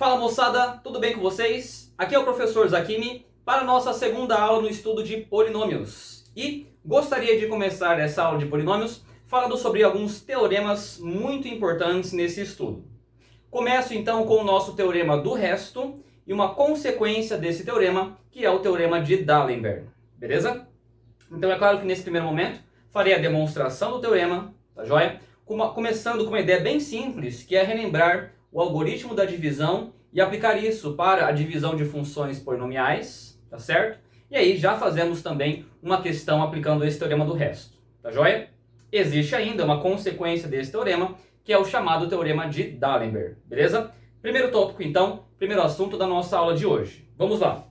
Fala moçada, tudo bem com vocês? Aqui é o professor Zakimi para a nossa segunda aula no estudo de polinômios. E gostaria de começar essa aula de polinômios falando sobre alguns teoremas muito importantes nesse estudo. Começo então com o nosso teorema do resto e uma consequência desse teorema, que é o teorema de D'Alembert. Beleza? Então é claro que nesse primeiro momento farei a demonstração do teorema, tá joia? Começando com uma ideia bem simples, que é relembrar o algoritmo da divisão e aplicar isso para a divisão de funções polinomiais, tá certo? E aí já fazemos também uma questão aplicando esse teorema do resto, tá joia? Existe ainda uma consequência desse teorema, que é o chamado teorema de D'Alembert, beleza? Primeiro tópico então, primeiro assunto da nossa aula de hoje. Vamos lá.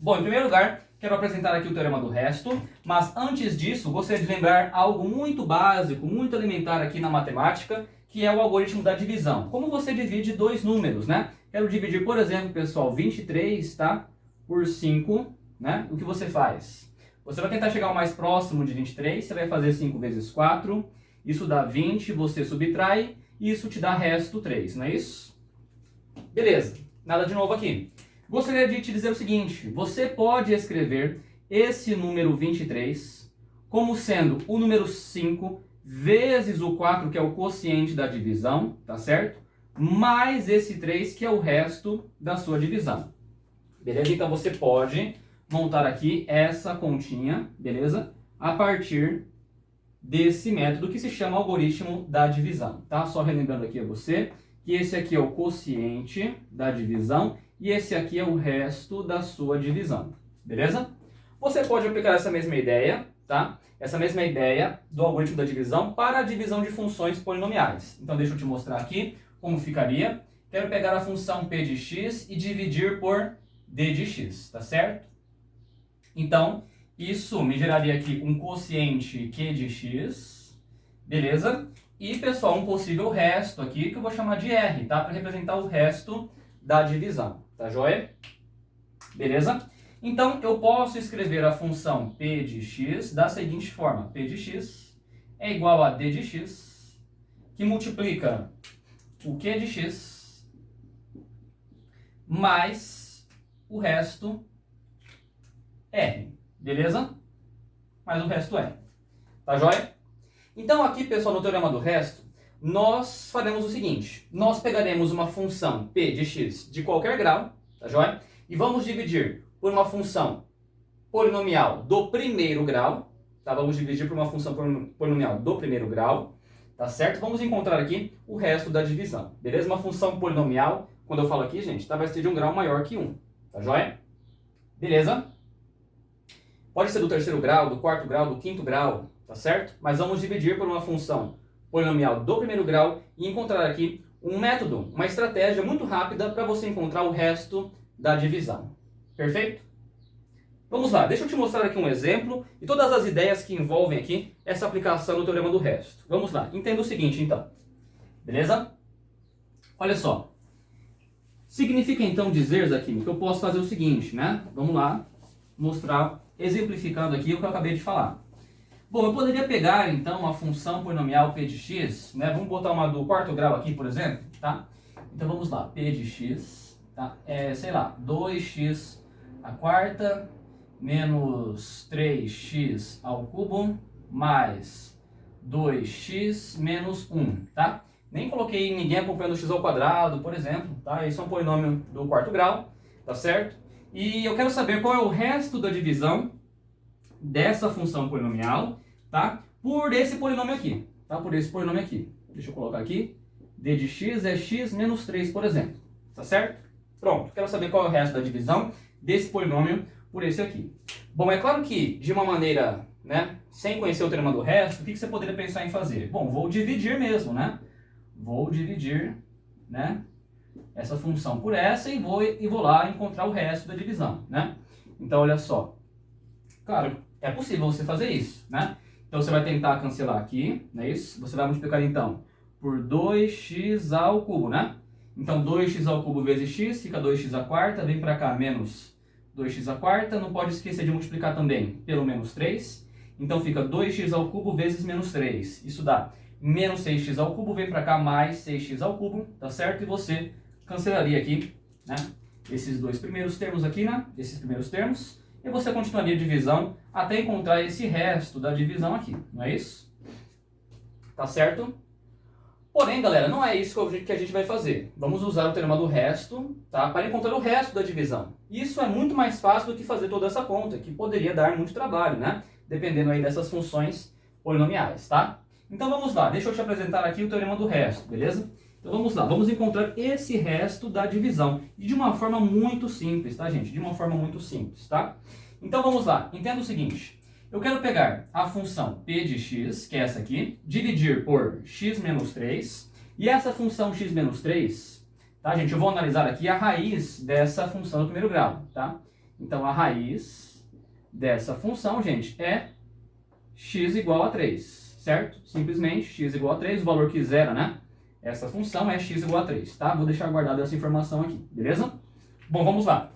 Bom, em primeiro lugar, quero apresentar aqui o teorema do resto, mas antes disso, gostaria de lembrar algo muito básico, muito elementar aqui na matemática, que é o algoritmo da divisão. Como você divide dois números, né? Quero dividir, por exemplo, pessoal, 23, tá? Por 5, né? O que você faz? Você vai tentar chegar o mais próximo de 23, você vai fazer 5 vezes 4, isso dá 20, você subtrai, e isso te dá resto 3, não é isso? Beleza, nada de novo aqui. Gostaria de te dizer o seguinte, você pode escrever esse número 23 como sendo o número 5 vezes o 4, que é o quociente da divisão, tá certo? Mais esse 3, que é o resto da sua divisão. Beleza? Então você pode montar aqui essa continha, beleza? A partir desse método que se chama algoritmo da divisão, tá? Só relembrando aqui a você que esse aqui é o quociente da divisão e esse aqui é o resto da sua divisão, beleza? Você pode aplicar essa mesma ideia, tá? Essa mesma ideia do algoritmo da divisão para a divisão de funções polinomiais. Então deixa eu te mostrar aqui como ficaria. Quero pegar a função p de x e dividir por d de x, tá certo? Então, isso me geraria aqui um quociente q de x, beleza? E, pessoal, um possível resto aqui que eu vou chamar de r, tá? Para representar o resto da divisão, tá joia? Beleza? Então, eu posso escrever a função p de x da seguinte forma. P de x é igual a d de x, que multiplica o q de x mais o resto r, beleza? Mais o resto r, tá joia? Então aqui, pessoal, no teorema do resto, nós faremos o seguinte. Nós pegaremos uma função p de x de qualquer grau, tá joia? E vamos dividir por uma função polinomial do primeiro grau, tá? Vamos dividir por uma função polinomial do primeiro grau, tá certo? Vamos encontrar aqui o resto da divisão, beleza? Uma função polinomial, quando eu falo aqui, gente, tá? Vai ser de um grau maior que 1, tá joia? Beleza? Pode ser do terceiro grau, do quarto grau, do quinto grau, tá certo? Mas vamos dividir por uma função polinomial do primeiro grau e encontrar aqui um método, uma estratégia muito rápida para você encontrar o resto da divisão. Perfeito? Vamos lá, deixa eu te mostrar aqui um exemplo e todas as ideias que envolvem aqui essa aplicação do teorema do resto. Vamos lá, entenda o seguinte então. Beleza? Olha só. Significa então dizer, Zakimi, que eu posso fazer o seguinte, né? Vamos lá, mostrar, exemplificando aqui o que eu acabei de falar. Bom, eu poderia pegar então uma função polinomial p de x, né? Vamos botar uma do quarto grau aqui, por exemplo, tá? Então vamos lá, p de x, tá? Sei lá, 2x à quarta menos 3x ao cubo mais 2x menos 1, tá? Nem coloquei ninguém acompanhando x ao quadrado, por exemplo, tá? Isso é um polinômio do quarto grau, tá certo? E eu quero saber qual é o resto da divisão dessa função polinomial, tá? Por esse polinômio aqui, tá? Por esse polinômio aqui. Deixa eu colocar aqui. D de x é x menos 3, por exemplo, tá certo? Pronto, quero saber qual é o resto da divisão desse polinômio por esse aqui. Bom, é claro que de uma maneira, né, sem conhecer o teorema do resto, o que você poderia pensar em fazer? Bom, vou dividir mesmo, né? Vou dividir, né, essa função por essa e vou lá encontrar o resto da divisão, né? Então, olha só. Claro, é possível você fazer isso, né? Então, você vai tentar cancelar aqui, não é isso? Você vai multiplicar, então, por 2x ao cubo, né? Então, 2x ao cubo vezes x, fica 2x à quarta, vem pra cá, menos 2x à quarta, não pode esquecer de multiplicar também pelo menos 3. Então, fica 2x ao cubo vezes menos 3. Isso dá menos 6x ao cubo, vem pra cá, mais 6x ao cubo, tá certo? E você cancelaria aqui, né, esses dois primeiros termos aqui, né, esses primeiros termos, e você continuaria a divisão até encontrar esse resto da divisão aqui, não é isso? Tá certo? Porém, galera, não é isso que a gente vai fazer. Vamos usar o teorema do resto, tá, para encontrar o resto da divisão. Isso é muito mais fácil do que fazer toda essa conta, que poderia dar muito trabalho, né? Dependendo aí dessas funções polinomiais, tá? Então vamos lá, deixa eu te apresentar aqui o teorema do resto, beleza? Então vamos lá, vamos encontrar esse resto da divisão. E de uma forma muito simples, tá, gente? De uma forma muito simples, tá? Então vamos lá, entenda o seguinte. Eu quero pegar a função p de x, que é essa aqui, dividir por x menos 3. E essa função x menos 3, tá, gente? Eu vou analisar aqui a raiz dessa função do primeiro grau, tá? Então a raiz dessa função, gente, é x igual a 3, certo? Simplesmente x igual a 3, o valor que zera, né? Essa função é x igual a 3, tá? Vou deixar guardada essa informação aqui, beleza? Bom, vamos lá.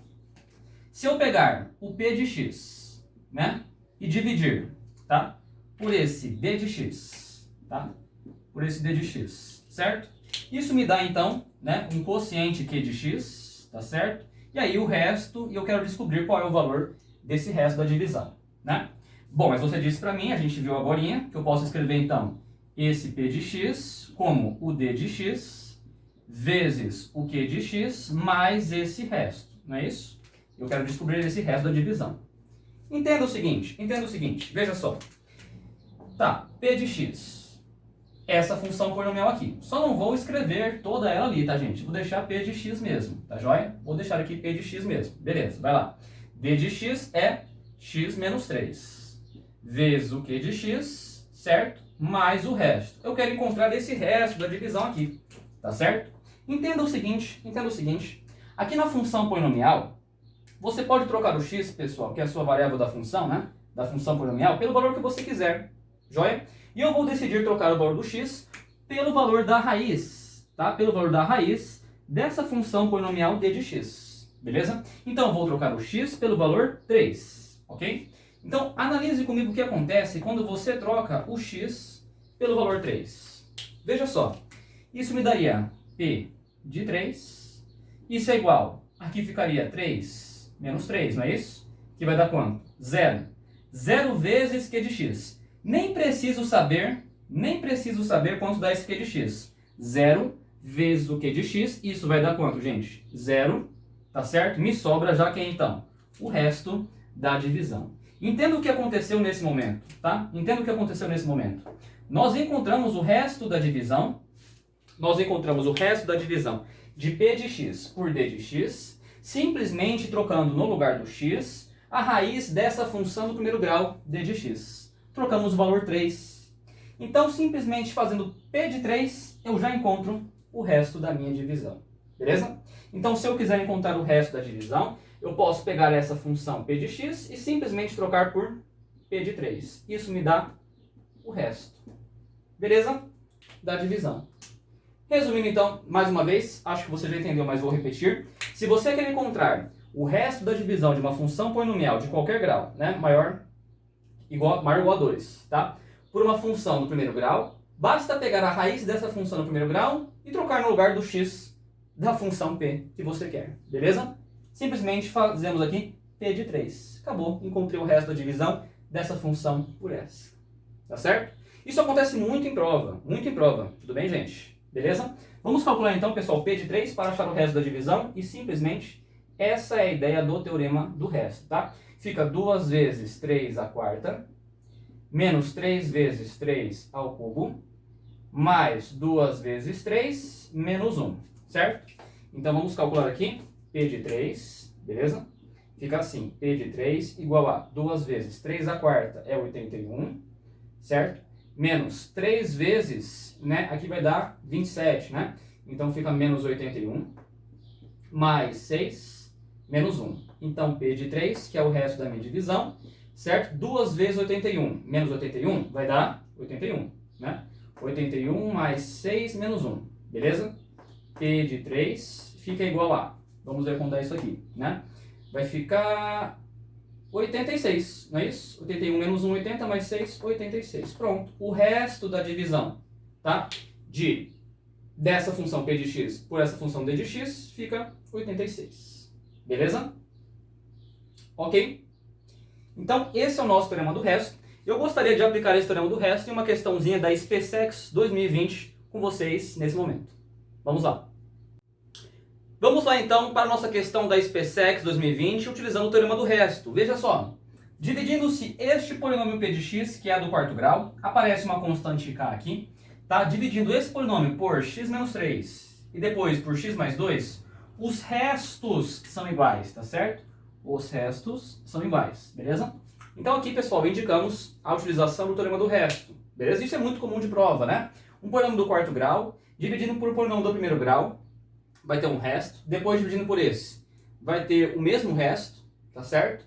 Se eu pegar o p de x, né? E dividir, tá? Por esse d de x, tá? Por esse d de x, certo? Isso me dá, então, né, um quociente q de x, tá certo? E aí o resto, eu quero descobrir qual é o valor desse resto da divisão, né? Bom, mas você disse para mim, a gente viu agorinha, que eu posso escrever, então, esse p de x como o d de x vezes o q de x mais esse resto, não é isso? Eu quero descobrir esse resto da divisão. Entenda o seguinte, veja só. Tá, p de x, essa função polinomial aqui. Só não vou escrever toda ela ali, tá, gente? Vou deixar p de x mesmo, tá joia? Vou deixar aqui p de x mesmo. Beleza, vai lá. d de x é x menos 3, vezes o q de x, certo? Mais o resto. Eu quero encontrar esse resto da divisão aqui, tá certo? Entenda o seguinte, aqui na função polinomial, você pode trocar o x, pessoal, que é a sua variável da função, né? Da função polinomial, pelo valor que você quiser, joia? E eu vou decidir trocar o valor do x pelo valor da raiz, tá? Pelo valor da raiz dessa função polinomial d de x, beleza? Então eu vou trocar o x pelo valor 3, ok? Então analise comigo o que acontece quando você troca o x pelo valor 3. Veja só, isso me daria p de 3, isso é igual, aqui ficaria 3 menos 3, não é isso? Que vai dar quanto? 0. 0 vezes q de x. Nem preciso saber quanto dá esse q de x. 0 vezes o q de x, isso vai dar quanto, gente? 0, tá certo? Me sobra já que é, então, o resto da divisão. Entenda o que aconteceu nesse momento, tá? Entenda o que aconteceu nesse momento. Nós encontramos o resto da divisão, de p de x por d de x, simplesmente trocando no lugar do x a raiz dessa função do primeiro grau, d de x. Trocamos o valor 3. Então, simplesmente fazendo p de 3, eu já encontro o resto da minha divisão. Beleza? Então, se eu quiser encontrar o resto da divisão, eu posso pegar essa função p de x e simplesmente trocar por p de 3. Isso me dá o resto. Beleza? Da divisão. Resumindo, então, mais uma vez, acho que você já entendeu, mas vou repetir. Se você quer encontrar o resto da divisão de uma função polinomial de qualquer grau, né, maior ou igual a 2, tá? Por uma função do primeiro grau, basta pegar a raiz dessa função no primeiro grau e trocar no lugar do x da função p que você quer, beleza? Simplesmente fazemos aqui p de 3. Acabou, encontrei o resto da divisão dessa função por essa. Tá certo? Isso acontece muito em prova, tudo bem, gente? Beleza? Vamos calcular então, pessoal, p de 3 para achar o resto da divisão e simplesmente essa é a ideia do teorema do resto, tá? Fica 2 vezes 3 à quarta, menos 3 vezes 3 ao cubo, mais 2 vezes 3, menos 1, certo? Então vamos calcular aqui, p de 3, beleza? Fica assim, p de 3 igual a 2 vezes 3 à quarta é 81, certo? Menos 3 vezes, né, aqui vai dar 27, né? Então fica menos 81, mais 6, menos 1. Então p de 3, que é o resto da minha divisão, certo? 2 vezes 81, menos 81, vai dar 81, né? 81 mais 6 menos 1, beleza? P de 3 fica igual a, vamos ver quanto é isso aqui, né? Vai ficar 86, não é isso? 81 menos 1, 80, mais 6, 86. Pronto. O resto da divisão, tá? De dessa função p de x por essa função d de x, fica 86. Beleza? Ok? Então, esse é o nosso teorema do resto. Eu gostaria de aplicar esse teorema do resto em uma questãozinha da SpaceX 2020 com vocês nesse momento. Vamos lá. Vamos lá então para a nossa questão da SpaceX 2020 utilizando o teorema do resto. Veja só. Dividindo-se este polinômio p de x, que é do quarto grau, aparece uma constante k aqui, tá? Dividindo esse polinômio por x menos 3 e depois por x mais 2, os restos são iguais, tá certo? Os restos são iguais, beleza? Então aqui, pessoal, indicamos a utilização do teorema do resto, beleza? Isso é muito comum de prova, né? Um polinômio do quarto grau, dividindo por um polinômio do primeiro grau, vai ter um resto, depois dividindo por esse, vai ter o mesmo resto, tá certo?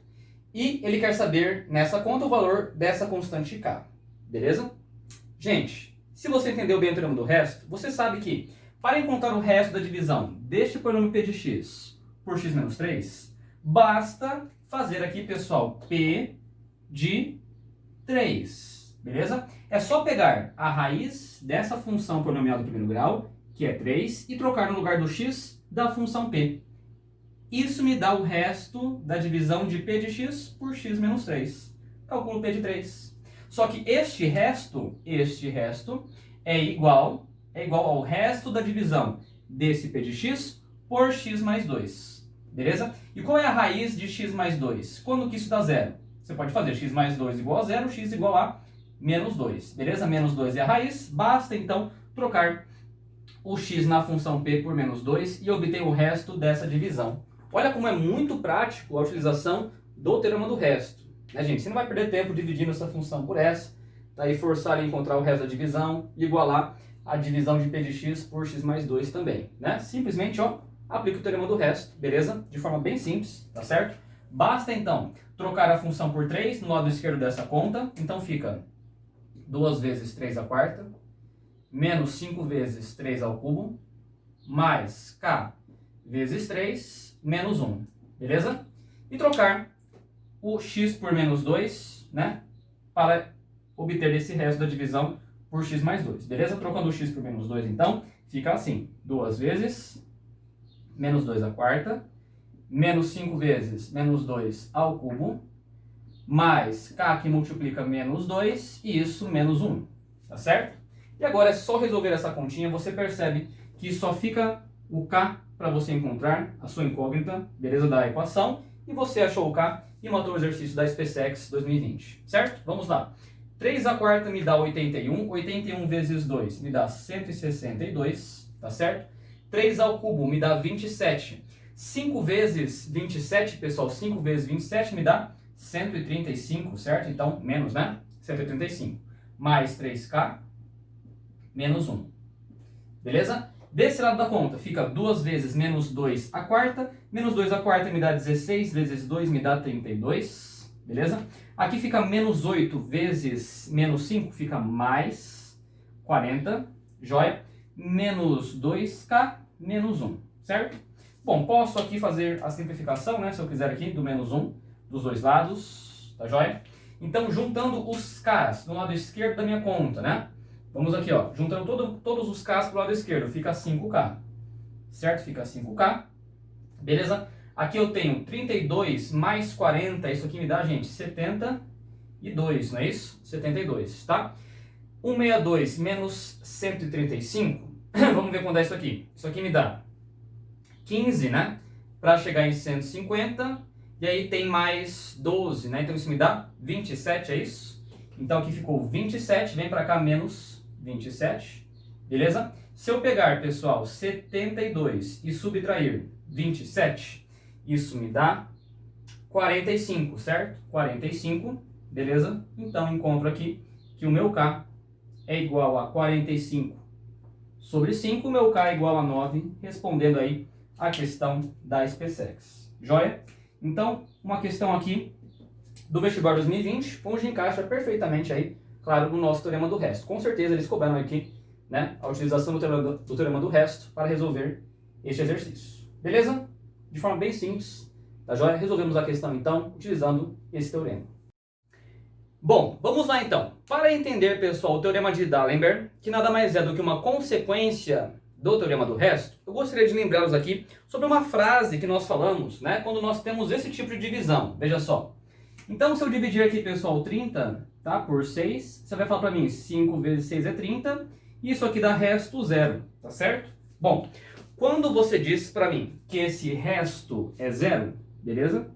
E ele quer saber, nessa conta, o valor dessa constante k, beleza? Gente, se você entendeu bem o teorema do resto, você sabe que, para encontrar o resto da divisão deste polinômio p de x por x menos 3, basta fazer aqui, pessoal, p de 3, beleza? É só pegar a raiz dessa função polinomial do primeiro grau, que é 3, e trocar no lugar do x da função p. Isso me dá o resto da divisão de p de x por x menos 3. Calculo p de 3. Só que este resto é igual ao resto da divisão desse p de x por x mais 2. Beleza? E qual é a raiz de x mais 2? Quando que isso dá zero? Você pode fazer x mais 2 igual a zero, x igual a menos 2. Beleza? Menos 2 é a raiz. Basta, então, trocar o x na função p por menos 2 e obter o resto dessa divisão. Olha como é muito prático a utilização do teorema do resto. Né, gente? Você não vai perder tempo dividindo essa função por essa, daí forçar a encontrar o resto da divisão e igualar a divisão de p de x por x mais 2 também. Né? Simplesmente, ó, aplica o teorema do resto, beleza? De forma bem simples, tá certo? Basta, então, trocar a função por 3 no lado esquerdo dessa conta. Então fica 2 vezes 3 à quarta, menos 5 vezes 3 ao cubo, mais k vezes 3, menos 1, beleza? E trocar o x por menos 2, né? Para obter esse resto da divisão por x mais 2, beleza? Trocando o x por menos 2, então, fica assim, 2 vezes menos 2 à quarta, menos 5 vezes menos 2 ao cubo, mais k que multiplica menos 2, e isso menos 1, tá certo? E agora é só resolver essa continha, você percebe que só fica o k para você encontrar a sua incógnita, beleza, da equação, e você achou o k e matou o exercício da SpaceX 2020, certo? Vamos lá. 3 à quarta me dá 81, 81 vezes 2 me dá 162, tá certo? 3 ao cubo me dá 27. 5 vezes 27, pessoal, 5 vezes 27 me dá 135, certo? Então, menos, né? 135. Mais 3k, menos 1. Beleza? Desse lado da conta, fica 2 vezes menos 2 à quarta. Menos 2 à quarta me dá 16, vezes 2 me dá 32. Beleza? Aqui fica menos 8 vezes menos 5, fica mais 40. Joia? Menos 2k, menos 1. Certo? Bom, posso aqui fazer a simplificação, né? Se eu quiser aqui, do menos 1 dos dois lados. Tá joia? Então, juntando os k's no lado esquerdo da minha conta, né? Vamos aqui, ó, juntando todos os k's para o lado esquerdo, fica 5k, certo? Fica 5k, beleza? Aqui eu tenho 32 mais 40, isso aqui me dá, gente, 72, não é isso? 72, tá? 162 menos 135, vamos ver quanto é isso aqui. Isso aqui me dá 15, né? Para chegar em 150, e aí tem mais 12, né? Então isso me dá 27, é isso? Então aqui ficou 27, vem para cá menos 27, beleza? Se eu pegar, pessoal, 72 e subtrair 27, isso me dá 45, certo? 45, beleza? Então encontro aqui que o meu K é igual a 45 sobre 5, o meu K é igual a 9, respondendo aí a questão da SpaceX. Joia? Então, uma questão aqui do vestibular 2020, onde encaixa perfeitamente aí, claro, no nosso teorema do resto. Com certeza eles cobraram aqui, né, a utilização do teorema do resto para resolver este exercício. Beleza? De forma bem simples, tá joia? Resolvemos a questão então utilizando esse teorema. Bom, vamos lá então. Para entender, pessoal, o teorema de D'Alembert, que nada mais é do que uma consequência do teorema do resto, eu gostaria de lembrá-los aqui sobre uma frase que nós falamos, né, quando nós temos esse tipo de divisão. Veja só. Então, se eu dividir aqui, pessoal, 30, tá, por 6, você vai falar para mim, 5 vezes 6 é 30, e isso aqui dá resto 0, tá certo? Bom, quando você diz para mim que esse resto é 0, beleza?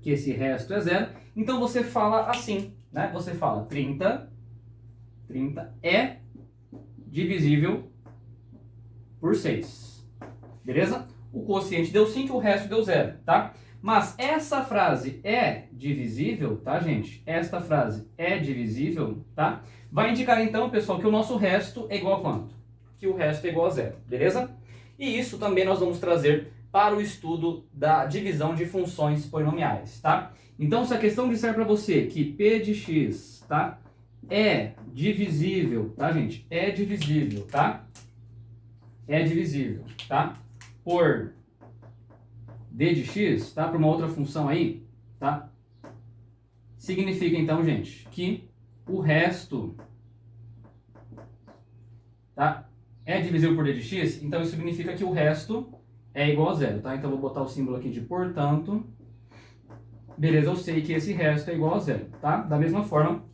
Que esse resto é 0, então você fala assim, né? Você fala 30 é divisível por 6, beleza? O quociente deu 5 e o resto deu 0, tá? Mas essa frase é divisível, tá, gente? Esta frase é divisível, tá? Vai indicar então, pessoal, que o nosso resto é igual a quanto? Que o resto é igual a 0, beleza? E isso também nós vamos trazer para o estudo da divisão de funções polinomiais, tá? Então, se a questão disser para você que p de x, tá, é divisível, tá, gente? É divisível, tá? É divisível, tá? Por d de x, tá? Por uma outra função aí, tá? Significa então, gente, que o resto, tá, é divisível por d de x, então isso significa que o resto é igual a 0, tá? Então eu vou botar o símbolo aqui de portanto. Beleza, eu sei que esse resto é igual a 0, tá? Da mesma forma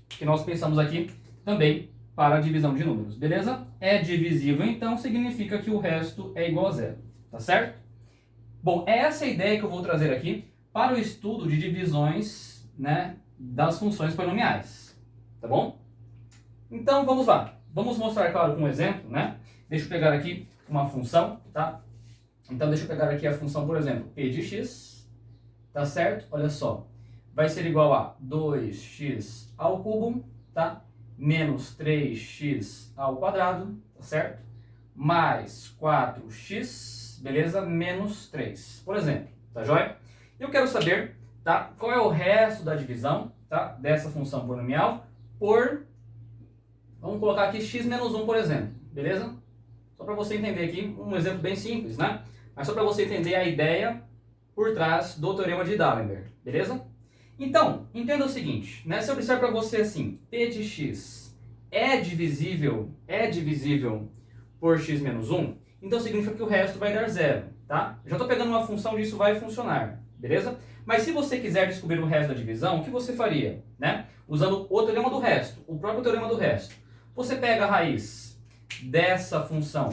que nós pensamos aqui também para a divisão de números, beleza? É divisível, então significa que o resto é igual a 0, tá certo? Bom, essa é a ideia que eu vou trazer aqui para o estudo de divisões, né, das funções polinomiais, tá bom? Então vamos lá, vamos mostrar, claro, com um exemplo, né? Deixa eu pegar aqui uma função, tá? Então deixa eu pegar aqui a função, por exemplo, p de x, tá certo? Olha só, vai ser igual a 2x ao cubo, tá? Menos 3x ao quadrado, tá certo? Mais 4x, beleza? Menos 3, por exemplo, tá joia? Eu quero saber, tá? Qual é o resto da divisão, tá? Dessa função polinomial por, vamos colocar aqui x menos 1, por exemplo, beleza? Só para você entender aqui, um exemplo bem simples, né? Mas só para você entender a ideia por trás do teorema de D'Alembert, beleza? Então, entenda o seguinte, né? Se eu disser para você assim, p de x é divisível por x menos 1, então significa que o resto vai dar 0, tá? Eu já estou pegando uma função disso vai funcionar, beleza? Mas se você quiser descobrir o resto da divisão, o que você faria, né? Usando o teorema do resto, o próprio teorema do resto. Você pega a raiz dessa função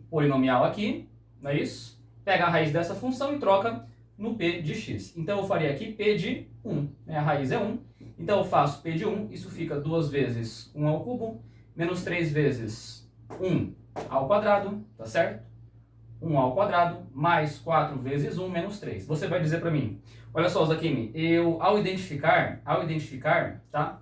polinomial aqui, não é isso? Pega a raiz dessa função e troca no p de x. Então eu faria aqui p de 1, né? A raiz é 1, então eu faço p de 1, isso fica 2 vezes 1 ao cubo, menos 3 vezes 1 ao quadrado, tá certo? 1 ao quadrado, mais 4 vezes 1, menos 3. Você vai dizer para mim, olha só, Zakimi, eu ao identificar, tá,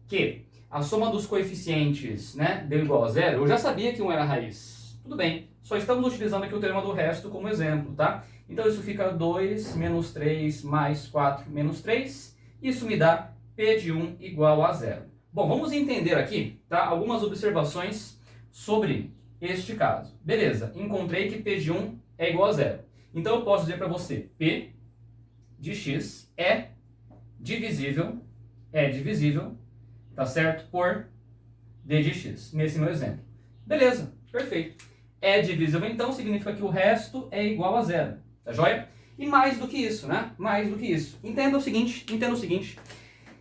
que a soma dos coeficientes, né, deu igual a 0, eu já sabia que 1 era a raiz. Tudo bem, só estamos utilizando aqui o teorema do resto como exemplo, tá? Então isso fica 2 menos 3 mais 4 menos 3. Isso me dá p de 1 igual a 0. Bom, vamos entender aqui, tá, algumas observações sobre este caso. Beleza, encontrei que p de 1 é igual a 0. Então eu posso dizer para você, p de x é divisível, tá certo, por d de x, nesse meu exemplo. Beleza, perfeito. É divisível, então significa que o resto é igual a 0. Tá joia? E mais do que isso, né? Mais do que isso. Entenda o seguinte,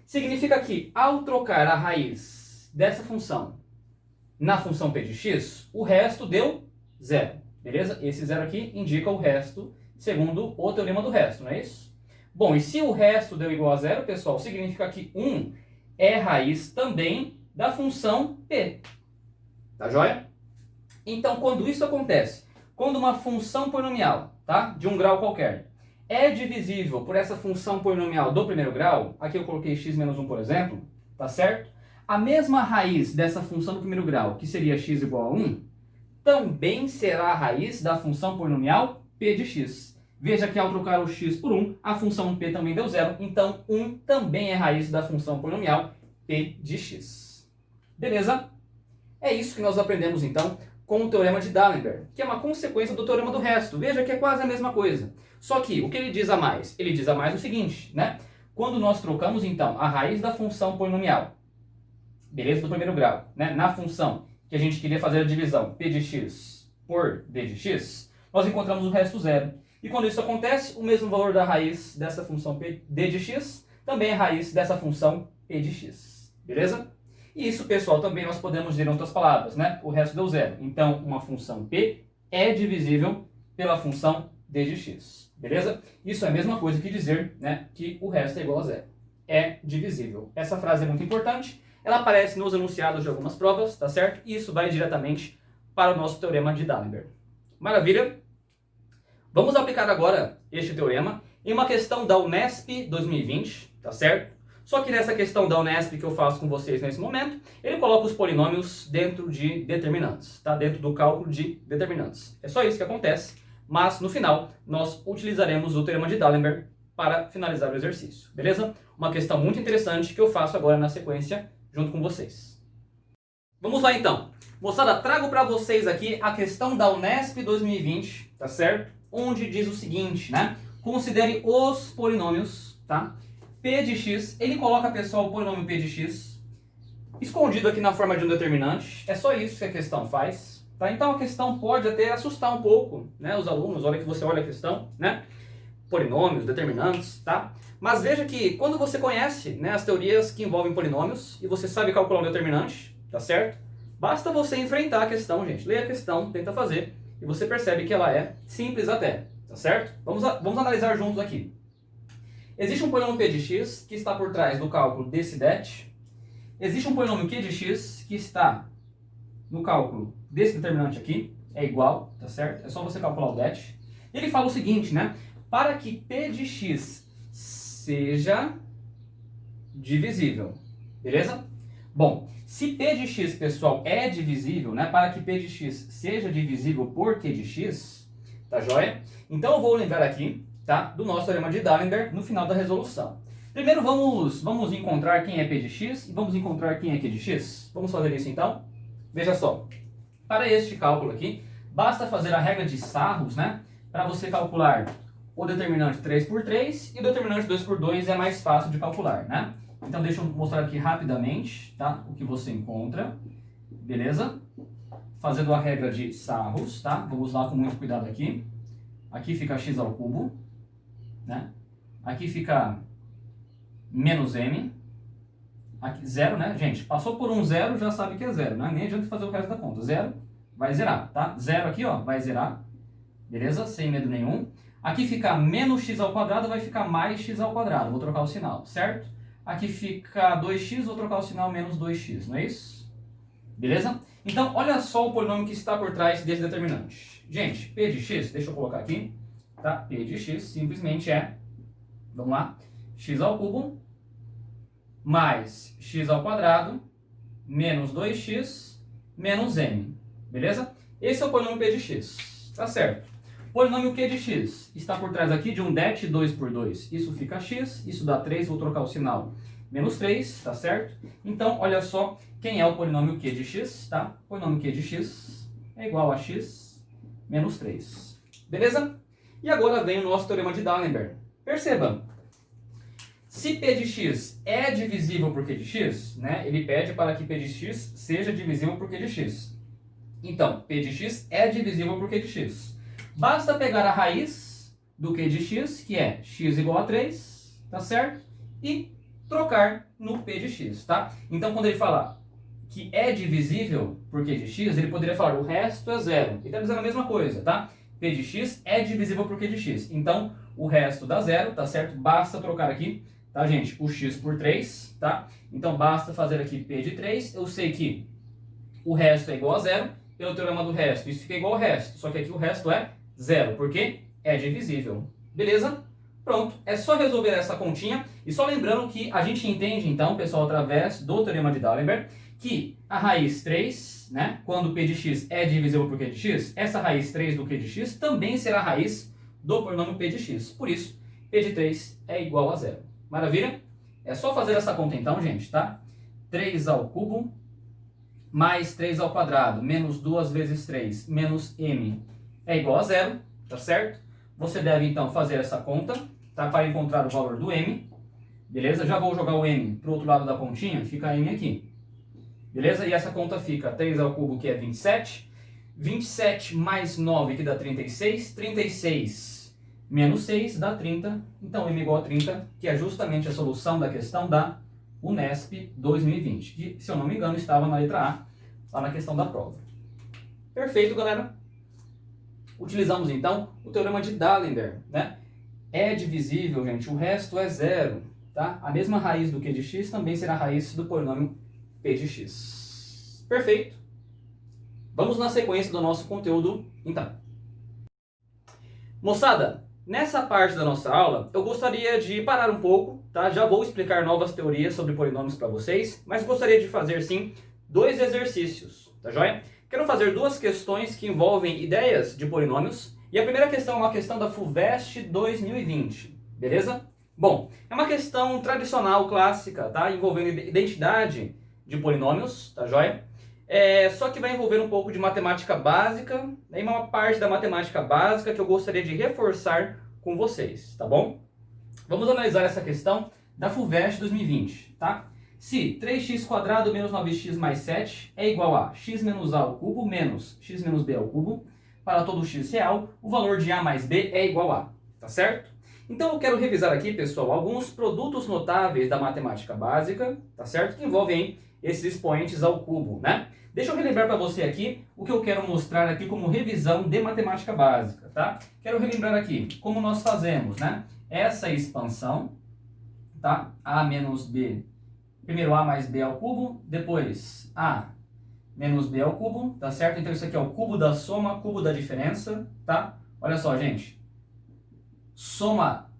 significa que ao trocar a raiz dessa função na função p de x, o resto deu 0. Beleza? Esse 0 aqui indica o resto segundo o teorema do resto, não é isso? Bom, e se o resto deu igual a 0, pessoal, significa que 1 é raiz também da função p. Tá joia? Então, quando isso acontece, quando uma função polinomial, tá, de um grau qualquer, é divisível por essa função polinomial do primeiro grau, aqui eu coloquei x menos 1, por exemplo, tá certo? A mesma raiz dessa função do primeiro grau, que seria x igual a 1, também será a raiz da função polinomial p de x. Veja que ao trocar o x por 1, a função p também deu 0, então 1 também é raiz da função polinomial p de x. Beleza? É isso que nós aprendemos então com o teorema de D'Alembert, que é uma consequência do teorema do resto. Veja que é quase a mesma coisa. Só que o que ele diz a mais? Ele diz a mais o seguinte, né? Quando nós trocamos então a raiz da função polinomial, beleza, do primeiro grau, né, na função que a gente queria fazer a divisão p de x por d de x, nós encontramos o resto zero. E quando isso acontece, o mesmo valor da raiz dessa função d de x também é raiz dessa função p de x. Beleza? E isso, pessoal, também nós podemos dizer em outras palavras, né? O resto deu zero. Então, uma função p é divisível pela função d de x. Beleza? Isso é a mesma coisa que dizer, né, que o resto é igual a zero. É divisível. Essa frase é muito importante. Ela aparece nos enunciados de algumas provas, tá certo? E isso vai diretamente para o nosso teorema de D'Alembert. Maravilha? Vamos aplicar agora este teorema em uma questão da Unesp 2020, tá certo? Só que nessa questão da Unesp que eu faço com vocês nesse momento, ele coloca os polinômios dentro de determinantes, tá? Dentro do cálculo de determinantes. É só isso que acontece, mas no final nós utilizaremos o teorema de D'Alembert para finalizar o exercício, beleza? Uma questão muito interessante que eu faço agora na sequência junto com vocês. Vamos lá então. Moçada, trago para vocês aqui a questão da Unesp 2020, tá certo? Onde diz o seguinte, né? Considere os polinômios, tá? P de x, ele coloca, pessoal, o polinômio P de x escondido aqui na forma de um determinante. É só isso que a questão faz, tá? Então a questão pode até assustar um pouco, né, os alunos, olha que você olha a questão, né? Polinômios, determinantes, tá? Mas veja que quando você conhece, né, as teorias que envolvem polinômios e você sabe calcular um determinante, tá certo? Basta você enfrentar a questão, gente. Lê a questão, tenta fazer e você percebe que ela é simples até, tá certo? Vamos analisar juntos aqui. Existe um polinômio p de x que está por trás do cálculo desse det. Existe um polinômio q de x que está no cálculo desse determinante aqui. É igual, tá certo? É só você calcular o det. E ele fala o seguinte, né? Para que p de x seja divisível. Beleza? Bom, se p de x, pessoal, é divisível, né? Para que p de x seja divisível por q de x, tá joia? Então eu vou lembrar aqui, tá, do nosso teorema de D'Alembert no final da resolução. Primeiro vamos encontrar quem é p de x e vamos encontrar quem é q de x. Vamos fazer isso então? Veja só, para este cálculo aqui, basta fazer a regra de Sarros, né, para você calcular o determinante 3 por 3 e o determinante 2 por 2 é mais fácil de calcular, né? Então deixa eu mostrar aqui rapidamente, tá, o que você encontra, beleza? Fazendo a regra de Sarros, tá? Vamos lá com muito cuidado aqui. Aqui fica x ao cubo, né? Aqui fica menos m, aqui zero, né? Gente, passou por um zero, já sabe que é zero, né? Nem adianta fazer o resto da conta. Zero vai zerar, tá? Zero aqui, ó, vai zerar, beleza? Sem medo nenhum. Aqui fica menos x ao quadrado, vai ficar mais x ao quadrado. Vou trocar o sinal, certo? Aqui fica 2x, vou trocar o sinal menos 2x, não é isso? Beleza? Então, olha só o polinômio que está por trás desse determinante. Gente, p de x, deixa eu colocar aqui, tá? P de x simplesmente é, vamos lá, x ao cubo mais x ao quadrado menos 2x menos m, beleza? Esse é o polinômio p de x, tá certo? O polinômio q de x está por trás aqui de um det 2 por 2. Isso fica x, isso dá 3, vou trocar o sinal menos 3, tá certo? Então, olha só quem é o polinômio q de x, tá? O polinômio q de x é igual a x menos 3. Beleza? E agora vem o nosso teorema de D'Alembert. Perceba, se p de x é divisível por q de x, né, ele pede para que p de x seja divisível por q de x. Então, p de x é divisível por q de x. Basta pegar a raiz do q de x, que é x igual a 3, tá certo? E trocar no p de x, tá? Então, quando ele falar que é divisível por q de x, ele poderia falar o resto é zero. Ele está dizendo a mesma coisa, tá? P de x é divisível por q de x. Então, o resto dá zero, tá certo? Basta trocar aqui, tá, gente? O x por 3, tá? Então, basta fazer aqui p de 3. Eu sei que o resto é igual a zero. Pelo teorema do resto, isso fica igual ao resto. Só que aqui o resto é zero, porque é divisível. Beleza? Pronto. É só resolver essa continha. E só lembrando que a gente entende, então, pessoal, através do teorema de D'Alembert, que a raiz 3, né, quando p de x é divisível por q de x, essa raiz 3 do q de x também será a raiz do polinômio p de x. Por isso, p de 3 é igual a zero. Maravilha? É só fazer essa conta então, gente, tá? 3 ao cubo mais 3 ao quadrado menos 2 vezes 3 menos m é igual a zero, tá certo? Você deve então fazer essa conta, tá? Para encontrar o valor do m, beleza? Já vou jogar o m para o outro lado da pontinha, fica m aqui. beleza? E essa conta fica 3 ao cubo, que é 27, 27 mais 9, que dá 36, 36 menos 6 dá 30, então m igual a 30, que é justamente a solução da questão da Unesp 2020, que, se eu não me engano, estava na letra A, lá na questão da prova. Perfeito, galera? Utilizamos, então, o teorema de Dalender, né? É divisível, gente, o resto é zero, tá? A mesma raiz do q de x também será a raiz do polinômio p de x. Perfeito. Vamos na sequência do nosso conteúdo, então. Moçada, nessa parte da nossa aula, eu gostaria de parar um pouco, tá? Já vou explicar novas teorias sobre polinômios para vocês, mas gostaria de fazer, sim, 2 exercícios, tá joia? Quero fazer 2 questões que envolvem ideias de polinômios, e a primeira questão é uma questão da FUVEST 2020, beleza? Bom, é uma questão tradicional, clássica, tá? Envolvendo identidade de polinômios, tá joia? Só que vai envolver um pouco de matemática básica, né, e uma parte da matemática básica que eu gostaria de reforçar com vocês, tá bom? Vamos analisar essa questão da FUVEST 2020, tá? Se 3x² menos 9x mais 7 é igual a x menos a ao cubo menos x menos b ao cubo, para todo x real, o valor de a mais b é igual a, tá certo? Então eu quero revisar aqui, pessoal, alguns produtos notáveis da matemática básica, tá certo? Que envolvem esses expoentes ao cubo, né? Deixa eu relembrar para você aqui o que eu quero mostrar aqui como revisão de matemática básica, tá? Quero relembrar aqui como nós fazemos, né? Essa expansão, tá? A menos b, primeiro a mais b ao cubo, depois a menos b ao cubo, tá certo? Então isso aqui é o cubo da soma, cubo da diferença, tá? Olha só, gente. Soma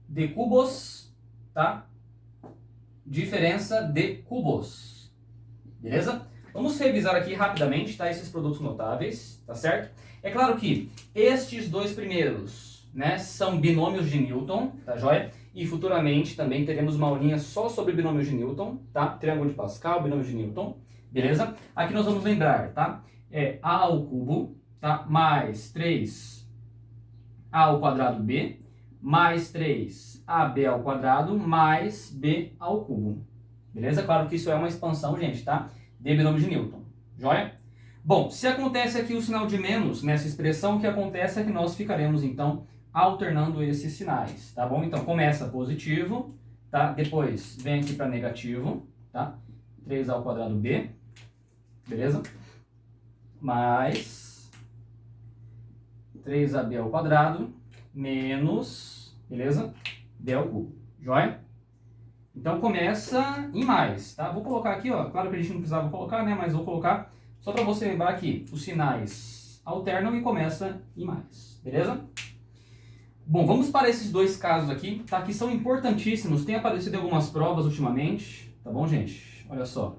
de cubos, tá? Diferença de cubos, beleza? Vamos revisar aqui rapidamente, tá? Esses produtos notáveis, tá certo? É claro que estes 2 primeiros, né, são binômios de Newton, tá joia? E futuramente também teremos uma aulinha só sobre binômios de Newton, tá? Triângulo de Pascal, binômio de Newton, beleza? Aqui nós vamos lembrar, tá? É a ao cubo, tá? Mais 3a ao quadrado b, mais 3ab ao quadrado, mais b ao cubo, beleza? Claro que isso é uma expansão, gente, tá? De binômio de Newton, joia? Bom, se acontece aqui o sinal de menos nessa expressão, o que acontece é que nós ficaremos, então, alternando esses sinais, tá bom? Então, começa positivo, tá? Depois vem aqui para negativo, tá? 3a ao quadrado b, beleza? Mais 3ab ao quadrado, menos, beleza? b ao cubo, joia? Então começa em mais, tá? Vou colocar aqui, ó, claro que a gente não precisava colocar, né? Mas vou colocar só para você lembrar que os sinais alternam e começa em mais, beleza? Bom, vamos para esses 2 casos aqui, tá? Que são importantíssimos, tem aparecido em algumas provas ultimamente, tá bom, gente? Olha só,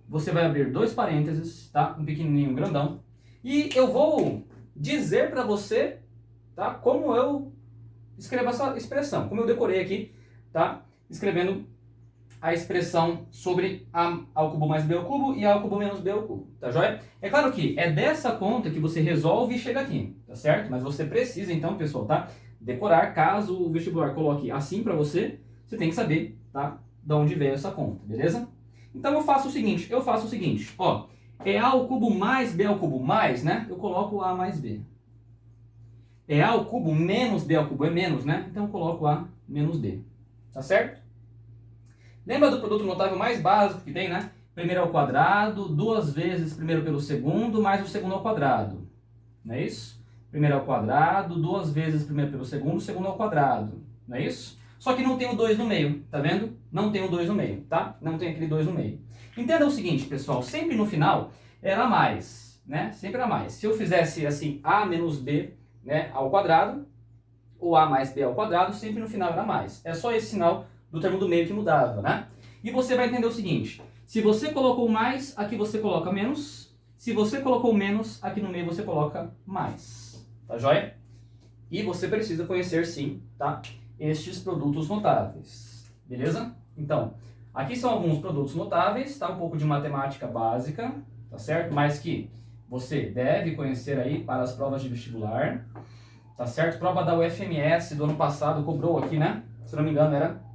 você vai abrir 2 parênteses, tá? Um pequenininho, um grandão, e eu vou dizer para você, tá? Como eu escrevo essa expressão, como eu decorei aqui, tá? Escrevendo a expressão sobre a ao cubo mais b ao cubo e a ao cubo menos b ao cubo, tá joia? É claro que é dessa conta que você resolve e chega aqui, tá certo? Mas você precisa então, pessoal, tá? Decorar, caso o vestibular coloque assim para você, você tem que saber, tá? De onde veio essa conta, beleza? Então eu faço o seguinte, ó, é a ao cubo mais b ao cubo mais, né? Eu coloco a mais b. É a ao cubo menos b ao cubo, é menos, né? Então eu coloco a menos d, tá certo? Lembra do produto notável mais básico que tem, né? Primeiro ao quadrado, 2 vezes primeiro pelo segundo, mais o segundo ao quadrado. Não é isso? Primeiro ao quadrado, 2 vezes primeiro pelo segundo, segundo ao quadrado. Não é isso? Só que não tem o 2 no meio, tá vendo? Não tem o 2 no meio, tá? Não tem aquele 2 no meio. Entenda o seguinte, pessoal, sempre no final era mais, né? Sempre era mais. Se eu fizesse assim, a menos b, né, ao quadrado, ou a mais b ao quadrado, sempre no final era mais. É só esse sinal do termo do meio que mudava, né? E você vai entender o seguinte, se você colocou mais, aqui você coloca menos, se você colocou menos, aqui no meio você coloca mais, tá joia? E você precisa conhecer sim, tá? Estes produtos notáveis, beleza? Então, aqui são alguns produtos notáveis, tá? Um pouco de matemática básica, tá certo? Mas que você deve conhecer aí para as provas de vestibular, tá certo? Prova da UFMS do ano passado cobrou aqui, né? Se não me engano era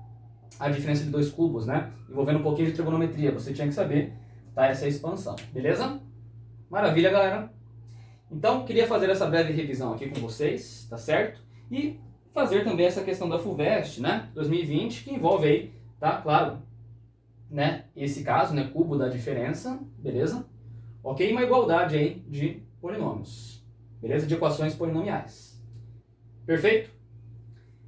a diferença de 2 cubos, né? Envolvendo um pouquinho de trigonometria. Você tinha que saber tá? Essa é a expansão, beleza? Maravilha, galera. Então, queria fazer essa breve revisão aqui com vocês, tá certo? E fazer também essa questão da FUVEST, né? 2020, que envolve aí, tá? Claro, né? Esse caso, né? Cubo da diferença, beleza? Ok? Uma igualdade aí de polinômios, beleza? De equações polinomiais. Perfeito?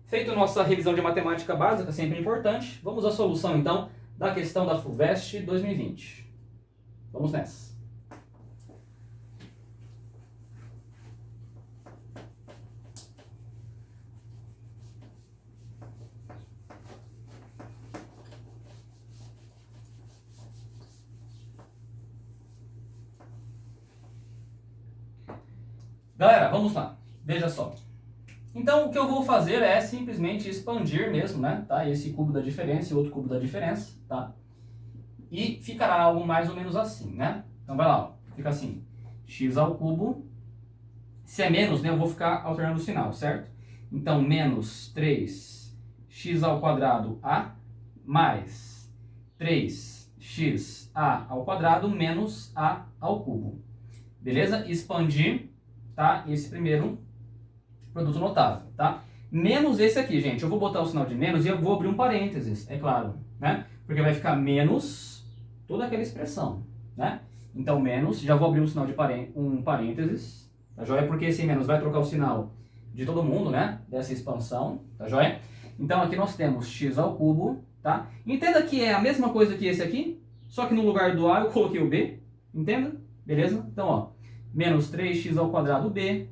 Feito nossa revisão de matemática básica, sempre importante, vamos à solução, então, da questão da FUVEST 2020. Vamos nessa. Galera, vamos lá. Veja só. Então, o que eu vou fazer é simplesmente expandir mesmo, né? Tá? Esse cubo da diferença e outro cubo da diferença, tá? E ficará algo mais ou menos assim, né? Então, vai lá, ó. Fica assim. X ao cubo. Se é menos, né? Eu vou ficar alternando o sinal, certo? Então, menos 3x ao quadrado a mais 3xa ao quadrado menos a ao cubo. Beleza? Expandir, tá? Esse primeiro produto notável, tá? Menos esse aqui, gente. Eu vou botar o sinal de menos e eu vou abrir um parênteses, é claro, né? Porque vai ficar menos toda aquela expressão, né? Então, menos, já vou abrir um sinal de parênteses, tá joia? Porque esse menos vai trocar o sinal de todo mundo, né? Dessa expansão, tá joia? Então, aqui nós temos x ao cubo, tá? Entenda que é a mesma coisa que esse aqui, só que no lugar do a eu coloquei o b, entenda? Beleza? Então, ó, menos 3x ao quadrado b,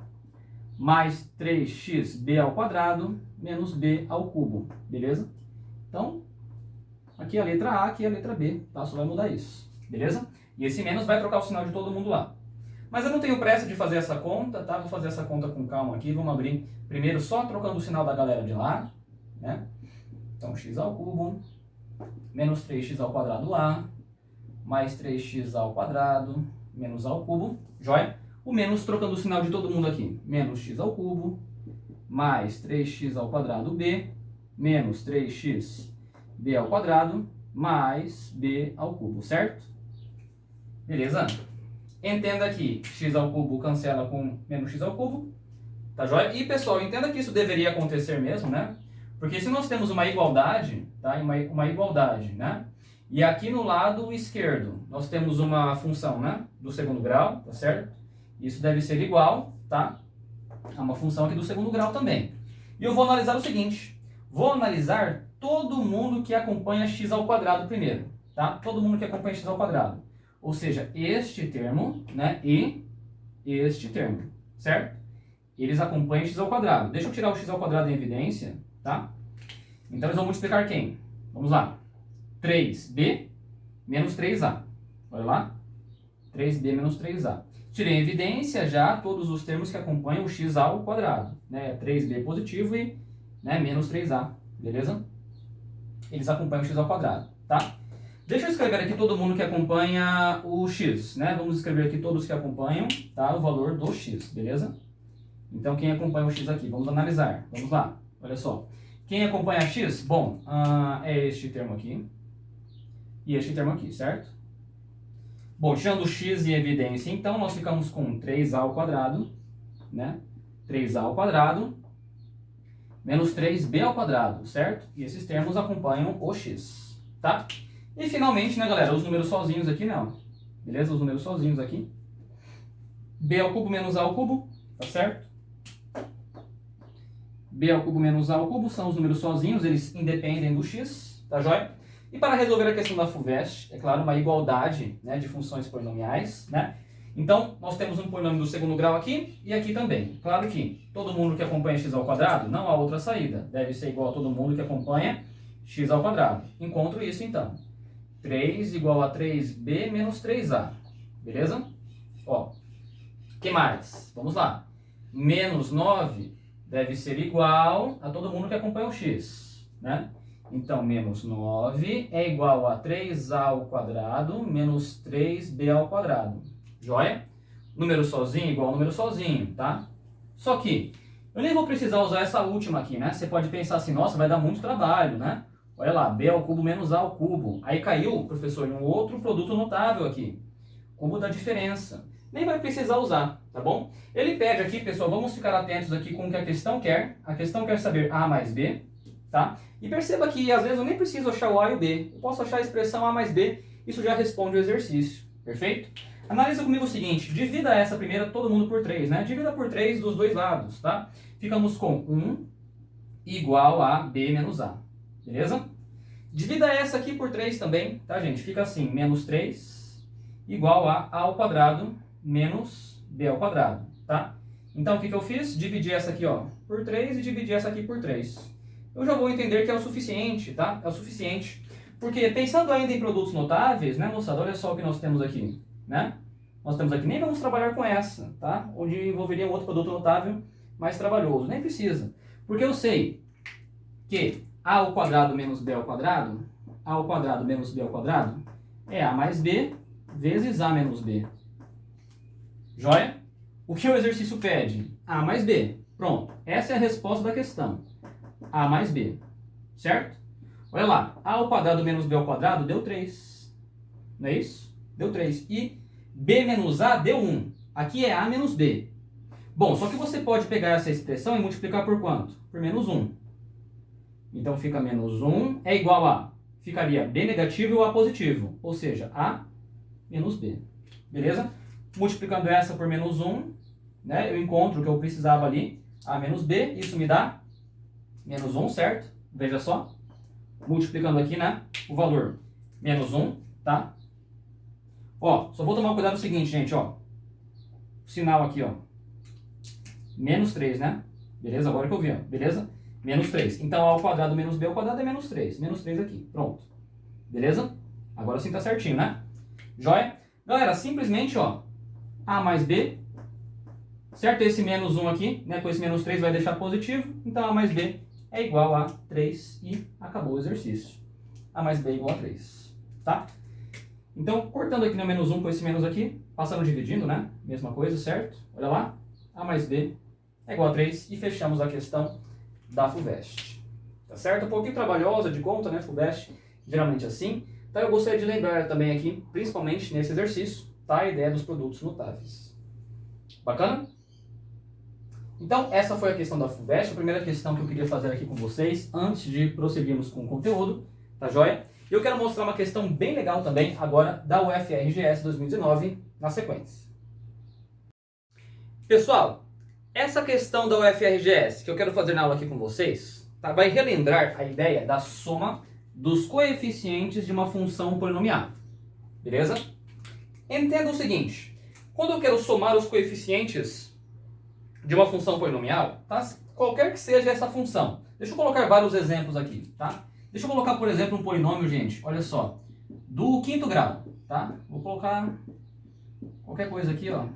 mais 3xb ao quadrado, menos b ao cubo, beleza? Então, aqui é a letra A, aqui é a letra B, tá? Só vai mudar isso, beleza? E esse menos vai trocar o sinal de todo mundo lá. Mas eu não tenho pressa de fazer essa conta, tá? Vou fazer essa conta com calma aqui, vamos abrir primeiro só trocando o sinal da galera de lá, né? Então, x ao cubo, menos 3x ao quadrado A, mais 3x ao quadrado, menos a ao cubo, joia? O menos trocando o sinal de todo mundo aqui. Menos x ao cubo, mais 3x ao quadrado b, menos 3xb ao quadrado, mais b ao cubo, certo? Beleza? Entenda que x ao cubo cancela com menos x ao cubo, tá joia? E pessoal, entenda que isso deveria acontecer mesmo, né? Porque se nós temos uma igualdade, tá? Uma igualdade, né? E aqui no lado esquerdo, nós temos uma função, né? Do segundo grau, tá certo? Isso deve ser igual, tá? A uma função aqui do segundo grau também. E eu vou analisar o seguinte. Vou analisar todo mundo que acompanha x ao quadrado primeiro, tá? Todo mundo que acompanha x ao quadrado. Ou seja, este termo, né? E este termo, certo? Eles acompanham x ao quadrado. Deixa eu tirar o x ao quadrado em evidência, tá? Então eles vão multiplicar quem? Vamos lá. 3b menos 3a. Olha lá. 3b menos 3a. Tirei em evidência já todos os termos que acompanham o x ao quadrado, né? 3b positivo e, né, menos 3a, beleza? Eles acompanham o x ao quadrado, tá? Deixa eu escrever aqui todo mundo que acompanha o x, né? Vamos escrever aqui todos que acompanham, tá? O valor do x, beleza? Então, quem acompanha o x aqui? Vamos analisar. Vamos lá, olha só. Quem acompanha x? Bom, é este termo aqui e este termo aqui, certo? Bom, tirando o x em evidência, então, nós ficamos com 3a ao quadrado, né? 3a ao quadrado, menos 3b ao quadrado, certo? E esses termos acompanham o x, tá? E, finalmente, né, galera, os números sozinhos aqui, não. Beleza? Os números sozinhos aqui. b ao cubo menos a ao cubo, tá certo? b ao cubo menos a ao cubo são os números sozinhos, eles independem do x, tá joia? E para resolver a questão da FUVEST, é claro, uma igualdade, né, de funções polinomiais, né? Então, nós temos um polinômio do segundo grau aqui e aqui também. Claro que todo mundo que acompanha x ao quadrado, não há outra saída. Deve ser igual a todo mundo que acompanha x ao quadrado. Encontro isso, então. 3 igual a 3b menos 3a. Beleza? Ó, o que mais? Vamos lá. Menos 9 deve ser igual a todo mundo que acompanha o x, né? Então, menos 9 é igual a 3a ao quadrado menos 3b ao quadrado. Joia? Número sozinho igual a número sozinho, tá? Só que eu nem vou precisar usar essa última aqui, né? Você pode pensar assim, nossa, vai dar muito trabalho, né? Olha lá, b ao cubo menos a ao cubo. Aí caiu, professor, em um outro produto notável aqui. Cubo da diferença. Nem vai precisar usar, tá bom? Ele pede aqui, pessoal, vamos ficar atentos aqui com o que a questão quer. A questão quer saber a mais b, tá? E perceba que às vezes eu nem preciso achar o a e o b. Eu posso achar a expressão a mais b, isso já responde o exercício, perfeito? Analisa comigo o seguinte, divida essa primeira todo mundo por 3, né? Divida por 3 dos dois lados, tá? Ficamos com 1 igual a b menos a, beleza? Divida essa aqui por 3 também, tá, gente? Fica assim, menos 3 igual a ao quadrado menos b ao quadrado, tá? Então, o que eu fiz? Dividi essa aqui, ó, por 3 e dividi essa aqui por 3. Eu já vou entender que é o suficiente, tá? É o suficiente. Porque, pensando ainda em produtos notáveis, né, moçada? Olha só o que nós temos aqui, né? Nós temos aqui, nem vamos trabalhar com essa, tá? Onde envolveria um outro produto notável mais trabalhoso. Nem precisa. Porque eu sei que a ao quadrado menos b ao quadrado, a ao quadrado menos b ao quadrado, é a mais b vezes a menos b. Joia? O que o exercício pede? A mais b. Pronto. Essa é a resposta da questão. A mais b. Certo? Olha lá. A ao quadrado menos b ao quadrado deu 3. Não é isso? Deu 3. E b menos a deu 1. Aqui é a menos b. Bom, só que você pode pegar essa expressão e multiplicar por quanto? Por menos 1. Então fica menos 1 é igual a... Ficaria b negativo ou a positivo. Ou seja, a menos b. Beleza? Multiplicando essa por menos 1, né, eu encontro o que eu precisava ali, a menos b, isso me dá menos 1, certo? Veja só, multiplicando aqui, né, o valor menos 1, tá? Ó, só vou tomar cuidado no seguinte, gente, ó, o sinal aqui, ó, menos 3, né? Beleza? Agora que eu vi, ó, beleza? Menos 3. Então, a ao quadrado menos b ao quadrado é menos 3. Menos 3 aqui, pronto. Beleza? Agora sim tá certinho, né? Joia? Galera, simplesmente, ó, a mais b, certo? Esse menos 1 aqui, né? Com esse menos 3 vai deixar positivo. Então, a mais b é igual a 3 e acabou o exercício. A mais b é igual a 3, tá? Então, cortando aqui no menos 1 com esse menos aqui, passando dividindo, né? Mesma coisa, certo? Olha lá. A mais b é igual a 3 e fechamos a questão da FUVEST. Tá certo? Um pouquinho trabalhosa de conta, né? FUVEST, geralmente assim. Então, eu gostaria de lembrar também aqui, principalmente nesse exercício, tá? A ideia dos produtos notáveis. Bacana? Então, essa foi a questão da FUVEST, a primeira questão que eu queria fazer aqui com vocês, antes de prosseguirmos com o conteúdo, tá joia? E eu quero mostrar uma questão bem legal também, agora, da UFRGS 2019, na sequência. Pessoal, essa questão da UFRGS que eu quero fazer na aula aqui com vocês, tá? Vai relembrar a ideia da soma dos coeficientes de uma função polinomial. Beleza? Entenda o seguinte, quando eu quero somar os coeficientes de uma função polinomial, tá? Qualquer que seja essa função, deixa eu colocar vários exemplos aqui, tá? Deixa eu colocar, por exemplo, um polinômio, gente, olha só, do quinto grau, tá? Vou colocar qualquer coisa aqui, ó.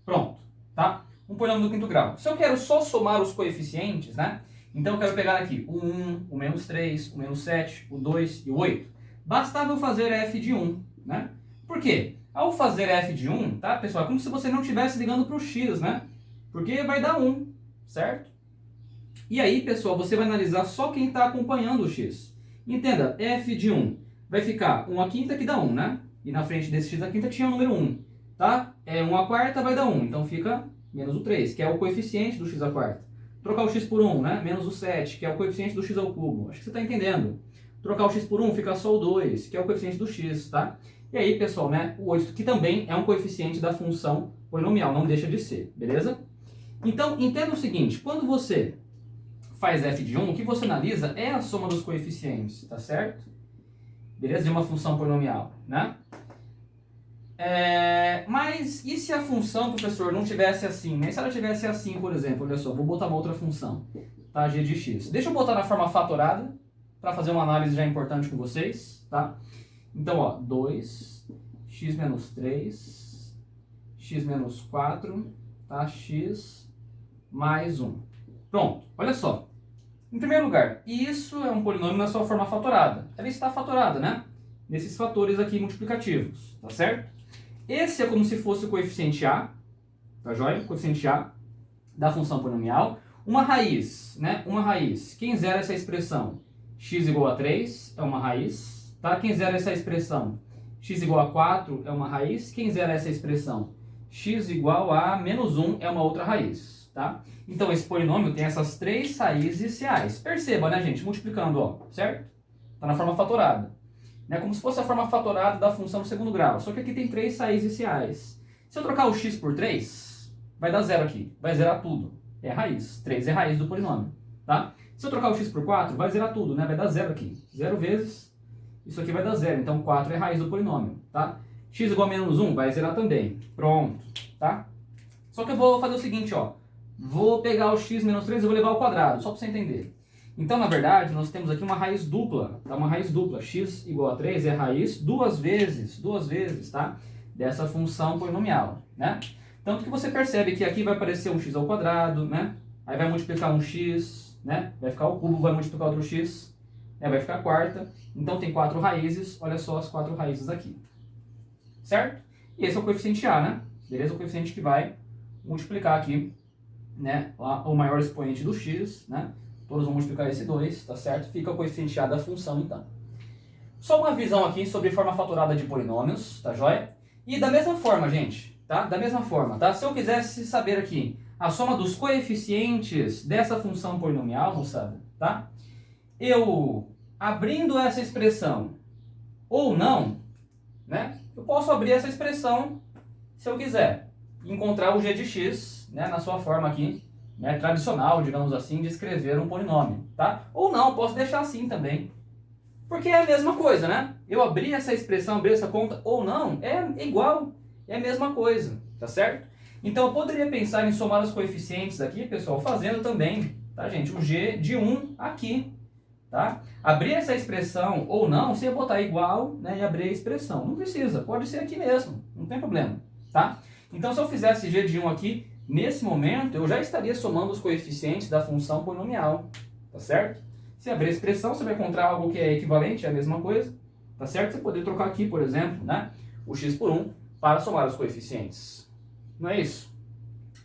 Pronto, tá? Um polinômio do quinto grau. Se eu quero só somar os coeficientes, né? Então eu quero pegar aqui o 1, o menos 3, o menos 7, o 2 e o 8. Bastava eu fazer f de 1, né? Por quê? Ao fazer f de 1, tá, pessoal? É como se você não estivesse ligando para o x, né? Porque vai dar 1, certo? E aí, pessoal, você vai analisar só quem está acompanhando o x. Entenda, f de 1 vai ficar 1 à quinta que dá 1, né? E na frente desse x à quinta tinha o número 1, tá? 1 à quarta vai dar 1, então fica menos o 3, que é o coeficiente do x à quarta. Trocar o x por 1, né? Menos o 7, que é o coeficiente do x ao cubo. Acho que você está entendendo. Trocar o x por 1 fica só o 2, que é o coeficiente do x, tá? E aí, pessoal, né? O 8, que também é um coeficiente da função polinomial, não deixa de ser, beleza? Então, entenda o seguinte, quando você faz f de 1, o que você analisa é a soma dos coeficientes, tá certo? Beleza? De uma função polinomial, né? Mas e se a função, professor, não tivesse assim, né? Se ela tivesse assim, por exemplo, olha só, vou botar uma outra função, tá? G de x. Deixa eu botar na forma fatorada, para fazer uma análise já importante com vocês, tá? Então, ó, 2, x menos 3, x menos 4, tá? X mais 1. Pronto, olha só. Em primeiro lugar, isso é um polinômio na sua forma fatorada. Ela está fatorada, né? Nesses fatores aqui multiplicativos, tá certo? Esse é como se fosse o coeficiente A, tá joia? O coeficiente A da função polinomial. Uma raiz, né? Uma raiz. Quem zera essa expressão? X igual a 3 é uma raiz. Tá? Quem zera essa expressão? X igual a 4 é uma raiz. Quem zera essa expressão? X igual a menos 1 é uma outra raiz. Tá? Então, esse polinômio tem essas três raízes reais. Perceba, né, gente? Multiplicando, ó, certo? Está na forma fatorada. Né? Como se fosse a forma fatorada da função do segundo grau. Só que aqui tem três raízes reais. Se eu trocar o x por 3, vai dar zero aqui. Vai zerar tudo. É raiz. 3 é raiz do polinômio. Tá? Se eu trocar o x por 4, vai zerar tudo, né? Vai dar zero aqui. 0 vezes, isso aqui vai dar zero. Então, 4 é raiz do polinômio. Tá? X igual a menos 1, vai zerar também. Pronto. Tá? Só que eu vou fazer o seguinte, ó. Vou pegar o x menos 3 e vou levar ao quadrado, só para você entender. Então, na verdade, nós temos aqui uma raiz dupla, tá? Uma raiz dupla. X igual a 3 é raiz duas vezes, tá? Dessa função polinomial, né? Tanto que você percebe que aqui vai aparecer um x ao quadrado, né? Aí vai multiplicar um x, né? Vai ficar o cubo, vai multiplicar outro x, né? Vai ficar a quarta. Então, tem 4 raízes, olha só as 4 raízes aqui. Certo? E esse é o coeficiente A, né? Beleza? O coeficiente que vai multiplicar aqui, né, o maior expoente do x, né, todos vão multiplicar esse 2, tá certo? Fica o coeficiente A da função, então. Só uma visão aqui sobre forma fatorada de polinômios, tá joia? E da mesma forma, gente, tá? Da mesma forma, tá? Se eu quisesse saber aqui a soma dos coeficientes dessa função polinomial, moçada, tá? Eu, abrindo essa expressão ou não, né, eu posso abrir essa expressão se eu quiser encontrar o g de x, né, na sua forma aqui, né, tradicional, digamos assim, de escrever um polinômio, tá? Ou não, posso deixar assim também. Porque é a mesma coisa, né? Eu abrir essa expressão, abrir essa conta ou não, é igual, é a mesma coisa, tá certo? Então eu poderia pensar em somar os coeficientes aqui, pessoal, fazendo também, tá, gente, o g de 1 aqui, tá? Abrir essa expressão ou não, você ia botar igual, né, e abrir a expressão. Não precisa, pode ser aqui mesmo, não tem problema, tá? Então se eu fizesse g de 1 aqui, nesse momento, eu já estaria somando os coeficientes da função polinomial, tá certo? Se abrir a expressão, você vai encontrar algo que é equivalente, é a mesma coisa, tá certo? Você poderia trocar aqui, por exemplo, né, o x por 1 para somar os coeficientes. Não é isso?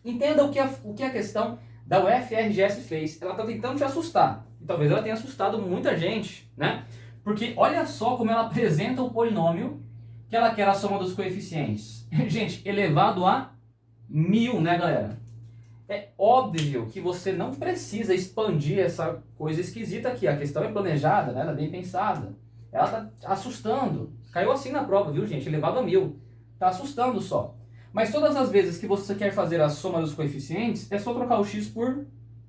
Entenda o que a questão da UFRGS fez. Ela está tentando te assustar. E talvez ela tenha assustado muita gente, né? Porque olha só como ela apresenta o polinômio que ela quer a soma dos coeficientes. Gente, elevado a 1000, né, galera? É óbvio que você não precisa expandir essa coisa esquisita aqui. A questão é planejada, né? Ela é bem pensada. Ela tá assustando. Caiu assim na prova, viu, gente? Elevado a 1000. Tá assustando só. Mas todas as vezes que você quer fazer a soma dos coeficientes, é só trocar o x por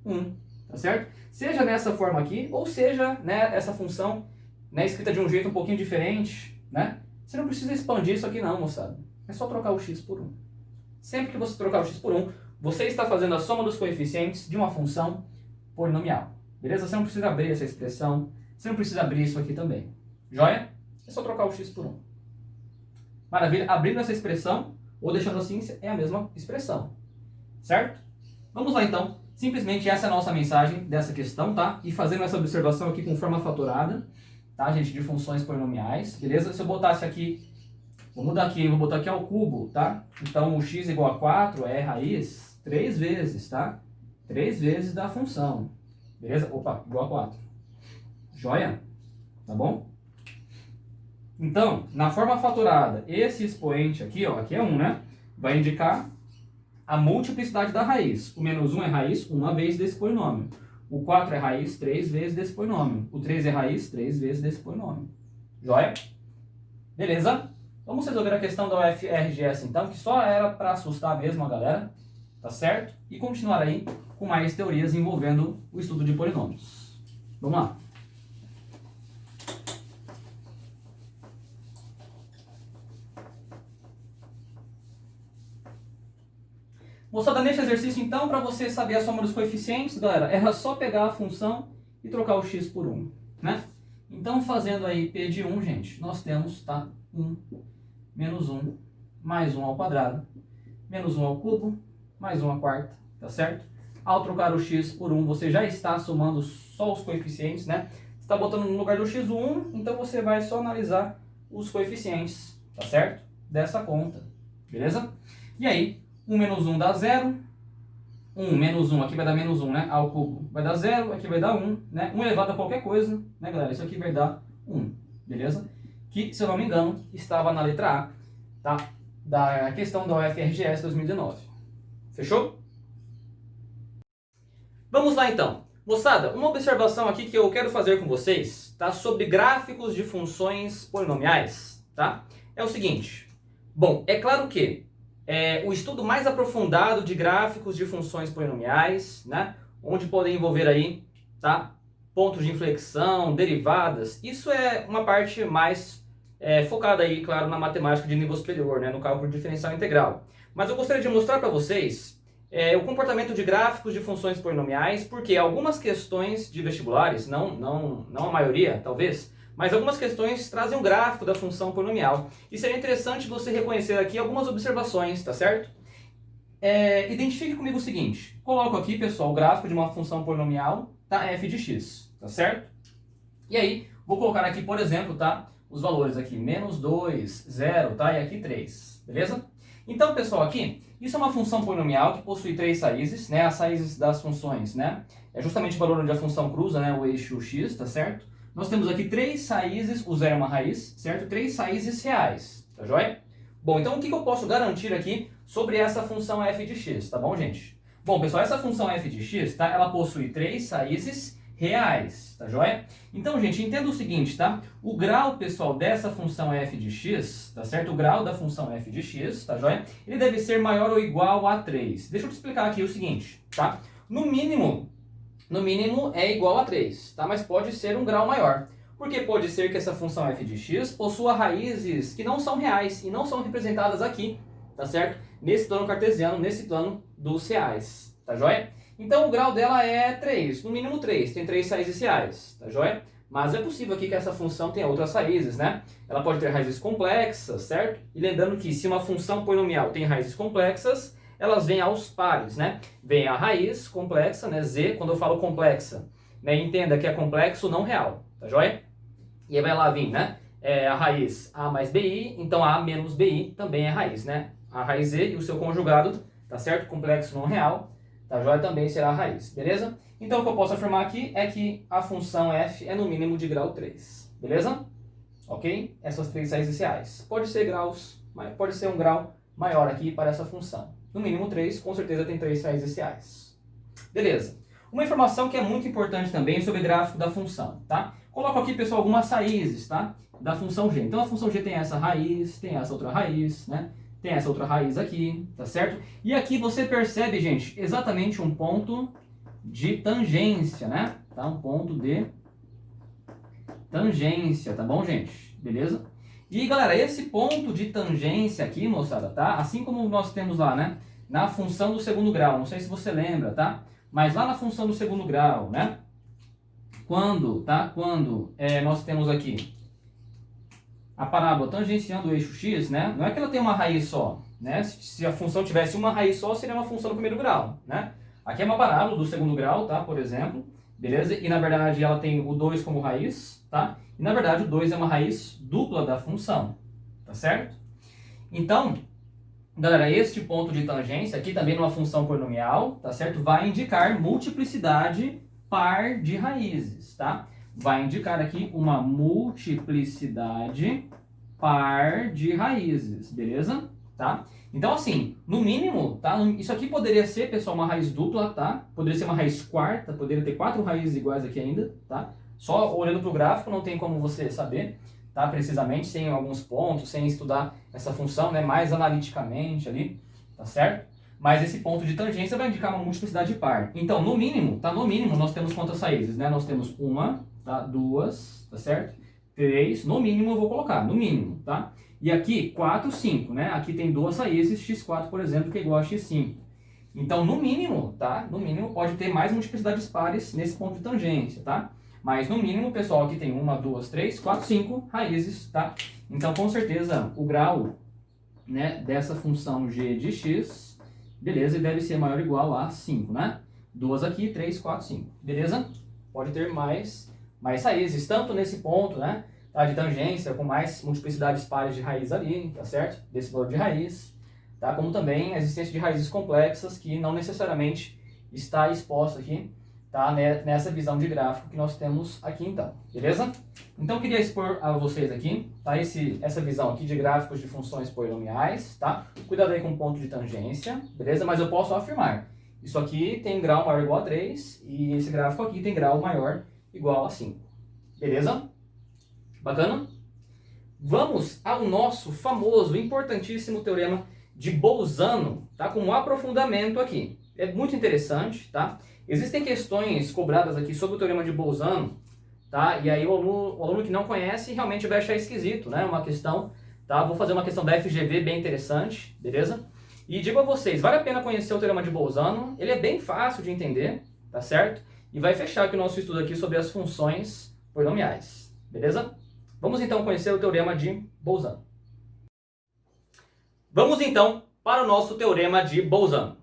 1, tá certo? Seja nessa forma aqui, ou seja, né, essa função, né, escrita de um jeito um pouquinho diferente, né? Você não precisa expandir isso aqui não, moçada. É só trocar o x por 1. Sempre que você trocar o x por 1, você está fazendo a soma dos coeficientes de uma função polinomial. Beleza? Você não precisa abrir essa expressão, você não precisa abrir isso aqui também. Joia? É só trocar o x por 1. Maravilha? Abrindo essa expressão, ou deixando assim, é a mesma expressão. Certo? Vamos lá então. Simplesmente essa é a nossa mensagem dessa questão, tá? E fazendo essa observação aqui com forma fatorada, tá, gente? De funções polinomiais, beleza? Se eu botasse aqui, vou mudar aqui, vou botar aqui ao cubo, tá? Então o x igual a 4 é raiz 3 vezes, tá? 3 vezes da função. Beleza? Opa, igual a 4. Joia? Tá bom? Então, na forma fatorada, esse expoente aqui, ó, aqui é 1, né? Vai indicar a multiplicidade da raiz. O menos 1 é raiz uma vez desse polinômio. O 4 é raiz 3 vezes desse polinômio. O 3 é raiz 3 vezes desse polinômio. Joia? Beleza? Vamos resolver a questão da UFRGS então, que só era para assustar mesmo a galera, tá certo? E continuar aí com mais teorias envolvendo o estudo de polinômios. Vamos lá. Moçada, nesse exercício, então, para você saber a soma dos coeficientes, galera, era só pegar a função e trocar o x por 1, né? Então, fazendo aí p de 1, gente, nós temos, tá, 1 menos 1 mais 1 ao quadrado, menos 1 ao cubo, mais 1 à quarta, tá certo? Ao trocar o x por 1, você já está somando só os coeficientes, né? Você está botando no lugar do x o 1, então você vai só analisar os coeficientes, tá certo? Dessa conta, beleza? E aí, 1 menos 1 dá 0, 1 menos 1, aqui vai dar menos 1, né? A ao cubo vai dar 0, aqui vai dar 1, né? 1 elevado a qualquer coisa, né, galera? Isso aqui vai dar 1, beleza? Que, se eu não me engano, estava na letra A, tá? Da questão da UFRGS 2019. Fechou? Vamos lá então. Moçada, uma observação aqui que eu quero fazer com vocês, tá? Sobre gráficos de funções polinomiais, tá? É o seguinte. Bom, é claro que o estudo mais aprofundado de gráficos de funções polinomiais, né? Onde podem envolver aí, tá? Pontos de inflexão, derivadas. Isso é uma parte mais focada aí, claro, na matemática de nível superior, né? No cálculo diferencial integral. Mas eu gostaria de mostrar para vocês o comportamento de gráficos de funções polinomiais, porque algumas questões de vestibulares, não a maioria, talvez, mas algumas questões trazem um gráfico da função polinomial. E seria interessante você reconhecer aqui algumas observações, tá certo? Identifique comigo o seguinte, coloco aqui, pessoal, o gráfico de uma função polinomial, tá? F de x, tá certo? E aí, vou colocar aqui, por exemplo, tá? Os valores aqui, menos 2, 0, tá? E aqui 3, beleza? Então, pessoal, aqui, isso é uma função polinomial que possui três raízes, né? As raízes das funções, né? É justamente o valor onde a função cruza, né? O eixo x, tá certo? Nós temos aqui três raízes, o zero é uma raiz, certo? Três raízes reais, tá joia? Bom, então o que eu posso garantir aqui sobre essa função f de x, tá bom, gente? Bom, pessoal, essa função f de x, tá? Ela possui três raízes reais, tá joia? Então, gente, entenda o seguinte, tá? O grau, pessoal, dessa função f de x, tá certo? O grau da função f de x, tá joia? Ele deve ser maior ou igual a 3. Deixa eu te explicar aqui o seguinte, tá? No mínimo é igual a 3, tá? Mas pode ser um grau maior. Porque pode ser que essa função f de x possua raízes que não são reais e não são representadas aqui, tá certo? Nesse plano cartesiano, nesse plano dos reais, tá joia? Então o grau dela é 3, no mínimo 3, tem 3 raízes reais, tá joia? Mas é possível aqui que essa função tenha outras raízes, né? Ela pode ter raízes complexas, certo? E lembrando que se uma função polinomial tem raízes complexas, elas vêm aos pares, né? Vem a raiz complexa, né? Z, quando eu falo complexa, né? Entenda que é complexo não real, tá joia? E aí vai lá vir, né? A raiz A mais BI, então A menos BI também é raiz, né? A raiz Z e o seu conjugado, tá certo? Complexo não real, tá joia? Também será a raiz, beleza? Então o que eu posso afirmar aqui é que a função f é no mínimo de grau 3, beleza? Ok? Essas três raízes reais. Pode ser um grau maior aqui para essa função. No mínimo 3, com certeza tem 3 raízes reais. Beleza. Uma informação que é muito importante também sobre o gráfico da função, tá? Coloco aqui, pessoal, algumas raízes, tá? Da função g. Então a função g tem essa raiz, tem essa outra raiz, né? Tem essa outra raiz aqui, tá certo? E aqui você percebe, gente, exatamente um ponto de tangência, né? Tá? Um ponto de tangência, tá bom, gente? Beleza? E, galera, esse ponto de tangência aqui, moçada, tá? Assim como nós temos lá, né? Na função do segundo grau, não sei se você lembra, tá? Mas lá na função do segundo grau, né? Quando nós temos aqui a parábola tangenciando o eixo x, né? Não é que ela tem uma raiz só, né? Se a função tivesse uma raiz só, seria uma função do primeiro grau, né? Aqui é uma parábola do segundo grau, tá? Por exemplo, beleza? E na verdade ela tem o 2 como raiz, tá? E na verdade o 2 é uma raiz dupla da função, tá certo? Então, galera, este ponto de tangência aqui também numa função polinomial, tá certo? Vai indicar multiplicidade par de raízes, tá? Vai indicar aqui uma multiplicidade par de raízes, beleza? Tá? Então, assim, no mínimo, tá? Isso aqui poderia ser, pessoal, uma raiz dupla, tá? Poderia ser uma raiz quarta, poderia ter 4 raízes iguais aqui ainda, tá? Só olhando para o gráfico não tem como você saber, tá? Precisamente, sem alguns pontos, sem estudar essa função, né? Mais analiticamente ali, tá certo? Mas esse ponto de tangência vai indicar uma multiplicidade par. Então, no mínimo, tá? No mínimo, nós temos quantas raízes, né? Nós temos uma, tá? 2, tá certo? 3, no mínimo eu vou colocar, no mínimo, tá? E aqui, 4, 5, né? Aqui tem 2 raízes, x4, por exemplo, que é igual a x5. Então, no mínimo, tá? No mínimo, pode ter mais multiplicidades pares nesse ponto de tangência, tá? Mas, no mínimo, pessoal, aqui tem 1, 2, 3, 4, 5 raízes, tá? Então, com certeza, o grau, né, dessa função g de x, beleza, ele deve ser maior ou igual a 5, né? 2 aqui, 3, 4, 5, beleza? Pode ter mais raízes, tanto nesse ponto, né? Tá, de tangência, com mais multiplicidades pares de raiz ali, tá certo? Desse valor de raiz, tá? Como também a existência de raízes complexas que não necessariamente está exposto aqui, tá? Nessa visão de gráfico que nós temos aqui então, beleza? Então eu queria expor a vocês aqui, tá? Essa visão aqui de gráficos de funções polinomiais, tá? Cuidado aí com o ponto de tangência, beleza? Mas eu posso afirmar, isso aqui tem grau maior ou igual a 3 e esse gráfico aqui tem grau maior igual a 5, beleza? Bacana? Vamos ao nosso famoso, importantíssimo teorema de Bolzano, tá? Com um aprofundamento aqui. É muito interessante, tá? Existem questões cobradas aqui sobre o teorema de Bolzano, tá? E aí o aluno que não conhece realmente vai achar esquisito, né? Uma questão, tá? Vou fazer uma questão da FGV bem interessante, beleza? E digo a vocês, vale a pena conhecer o teorema de Bolzano, ele é bem fácil de entender, tá certo? E vai fechar aqui o nosso estudo aqui sobre as funções polinomiais, beleza? Vamos então conhecer o teorema de Bolzano. Vamos então para o nosso teorema de Bolzano.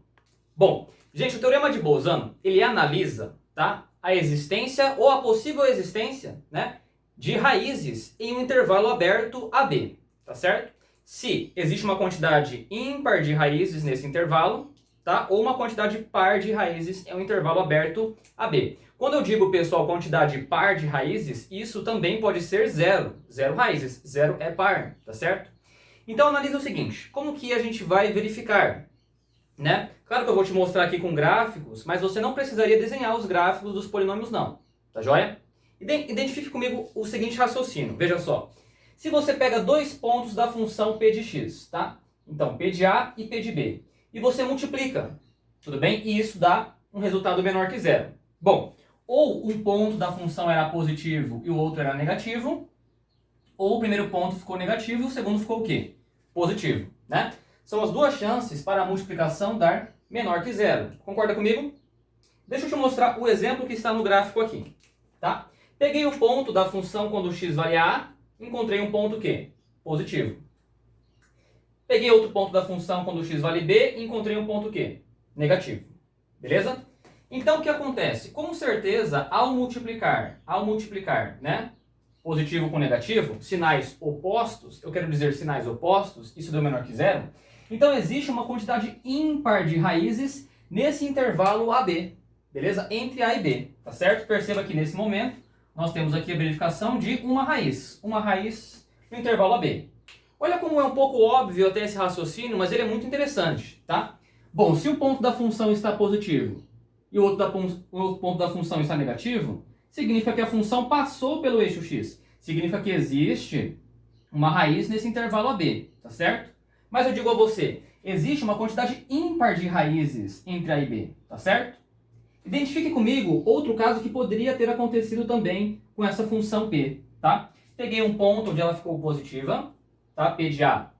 Bom, gente, o teorema de Bolzano, ele analisa, tá, a existência ou a possível existência, né, de raízes em um intervalo aberto AB, tá certo? Se existe uma quantidade ímpar de raízes nesse intervalo, tá, ou uma quantidade par de raízes em um intervalo aberto AB. Quando eu digo, pessoal, quantidade par de raízes, isso também pode ser zero. Zero raízes. Zero é par, tá certo? Então, analisa o seguinte. Como que a gente vai verificar? Né? Claro que eu vou te mostrar aqui com gráficos, mas você não precisaria desenhar os gráficos dos polinômios, não. Tá joia? Identifique comigo o seguinte raciocínio. Veja só. Se você pega dois pontos da função p de x, tá? Então, p de a e p de b. E você multiplica, tudo bem? E isso dá um resultado menor que zero. Bom, ou um ponto da função era positivo e o outro era negativo, ou o primeiro ponto ficou negativo e o segundo ficou o quê? Positivo, né? São as duas chances para a multiplicação dar menor que zero. Concorda comigo? Deixa eu te mostrar o exemplo que está no gráfico aqui, tá? Peguei o ponto da função quando x vale a, encontrei um ponto o quê? Positivo. Peguei outro ponto da função quando x vale b e encontrei um ponto o quê? Negativo. Beleza? Então, o que acontece? Com certeza, ao multiplicar, né, positivo com negativo, sinais opostos, eu quero dizer sinais opostos, isso deu menor que zero, então existe uma quantidade ímpar de raízes nesse intervalo AB, beleza? Entre A e B, tá certo? Perceba que nesse momento, nós temos aqui a verificação de uma raiz no intervalo AB. Olha como é um pouco óbvio até esse raciocínio, mas ele é muito interessante, tá? Bom, se o ponto da função está positivo, e o outro ponto da função está negativo, significa que a função passou pelo eixo x. Significa que existe uma raiz nesse intervalo AB, tá certo? Mas eu digo a você, existe uma quantidade ímpar de raízes entre A e B, tá certo? Identifique comigo outro caso que poderia ter acontecido também com essa função p, tá? Peguei um ponto onde ela ficou positiva, tá? P de A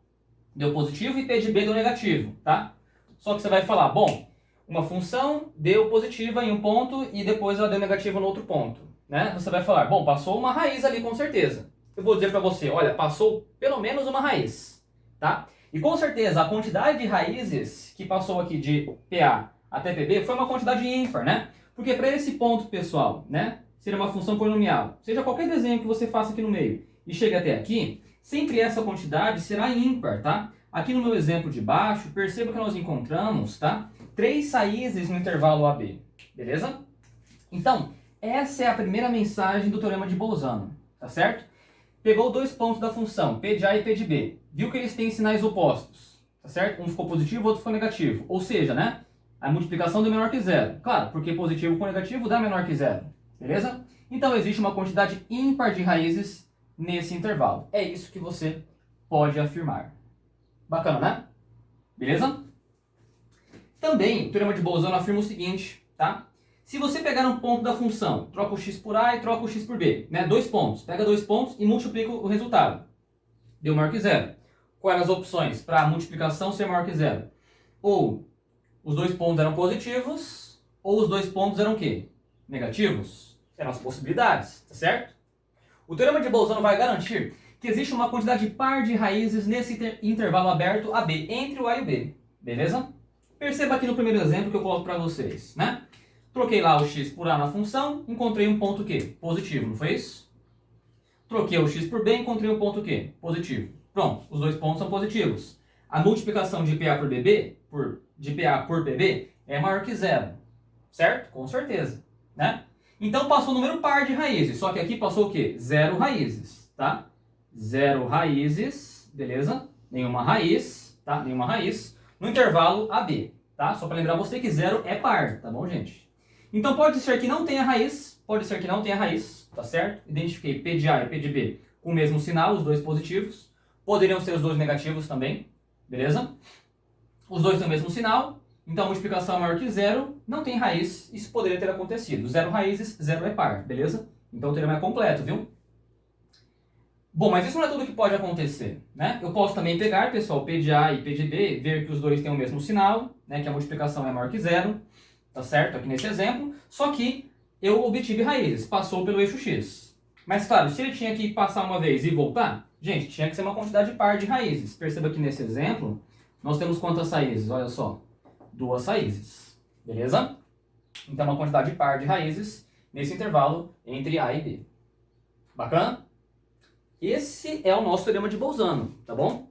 deu positivo e P de B deu negativo, tá? Só que você vai falar, bom, uma função deu positiva em um ponto e depois ela deu negativa no outro ponto, né? Você vai falar, bom, passou uma raiz ali com certeza. Eu vou dizer para você, olha, passou pelo menos uma raiz, tá? E com certeza a quantidade de raízes que passou aqui de PA até PB foi uma quantidade ímpar, né? Porque para esse ponto, pessoal, né, seria uma função polinomial, seja qualquer desenho que você faça aqui no meio e chegue até aqui, sempre essa quantidade será ímpar, tá? Aqui no meu exemplo de baixo, perceba que nós encontramos, tá? 3 raízes no intervalo AB, beleza? Então, essa é a primeira mensagem do teorema de Bolzano, tá certo? Pegou dois pontos da função, P de A e P de B, viu que eles têm sinais opostos, tá certo? Um ficou positivo, o outro ficou negativo. Ou seja, né? A multiplicação deu menor que zero. Claro, porque positivo com negativo dá menor que zero, beleza? Então, existe uma quantidade ímpar de raízes nesse intervalo. É isso que você pode afirmar. Bacana, né? Beleza? Também, o teorema de Bolzano afirma o seguinte, tá? Se você pegar um ponto da função, troca o x por a e troca o x por b, né? Dois pontos. Pega dois pontos e multiplica o resultado. Deu maior que zero. Quais eram as opções para a multiplicação ser maior que zero? Ou os dois pontos eram positivos, ou os dois pontos eram o quê? Negativos. Eram as possibilidades, tá certo? O teorema de Bolzano vai garantir que existe uma quantidade par de raízes nesse intervalo aberto AB, entre o A e o B. Beleza? Perceba aqui no primeiro exemplo que eu coloco para vocês, né? Troquei lá o x por a na função, encontrei um ponto o quê? Positivo, não foi isso? Troquei o x por b, encontrei um ponto o quê? Positivo. Pronto, os dois pontos são positivos. A multiplicação de PA por BB, de PA por PB, é maior que zero. certo? Com certeza, né? Então passou o número par de raízes, só que aqui passou o quê? 0 raízes, tá? 0 raízes, beleza? Nenhuma raiz, tá? Nenhuma raiz no intervalo AB, tá? Só para lembrar você que 0 é par, tá bom, gente? Então pode ser que não tenha raiz, pode ser que não tenha raiz, tá certo? Identifiquei P de A e P de B com o mesmo sinal, os dois positivos. Poderiam ser os dois negativos também, beleza? Os dois têm o mesmo sinal, então a multiplicação é maior que 0, não tem raiz, isso poderia ter acontecido. 0 raízes, 0 é par, beleza? Então o teorema é completo, viu? Bom, mas isso não é tudo que pode acontecer, né? Eu posso também pegar, pessoal, P de A e P de B, ver que os dois têm o mesmo sinal, né? Que a multiplicação é maior que 0, tá certo? Aqui nesse exemplo, só que eu obtive raízes, passou pelo eixo X. Mas claro, se ele tinha que passar uma vez e voltar, gente, tinha que ser uma quantidade par de raízes. Perceba que nesse exemplo, nós temos quantas raízes? Olha só, 2 raízes, beleza? Então, uma quantidade par de raízes nesse intervalo entre A e B. Bacana? Esse é o nosso teorema de Bolzano, tá bom?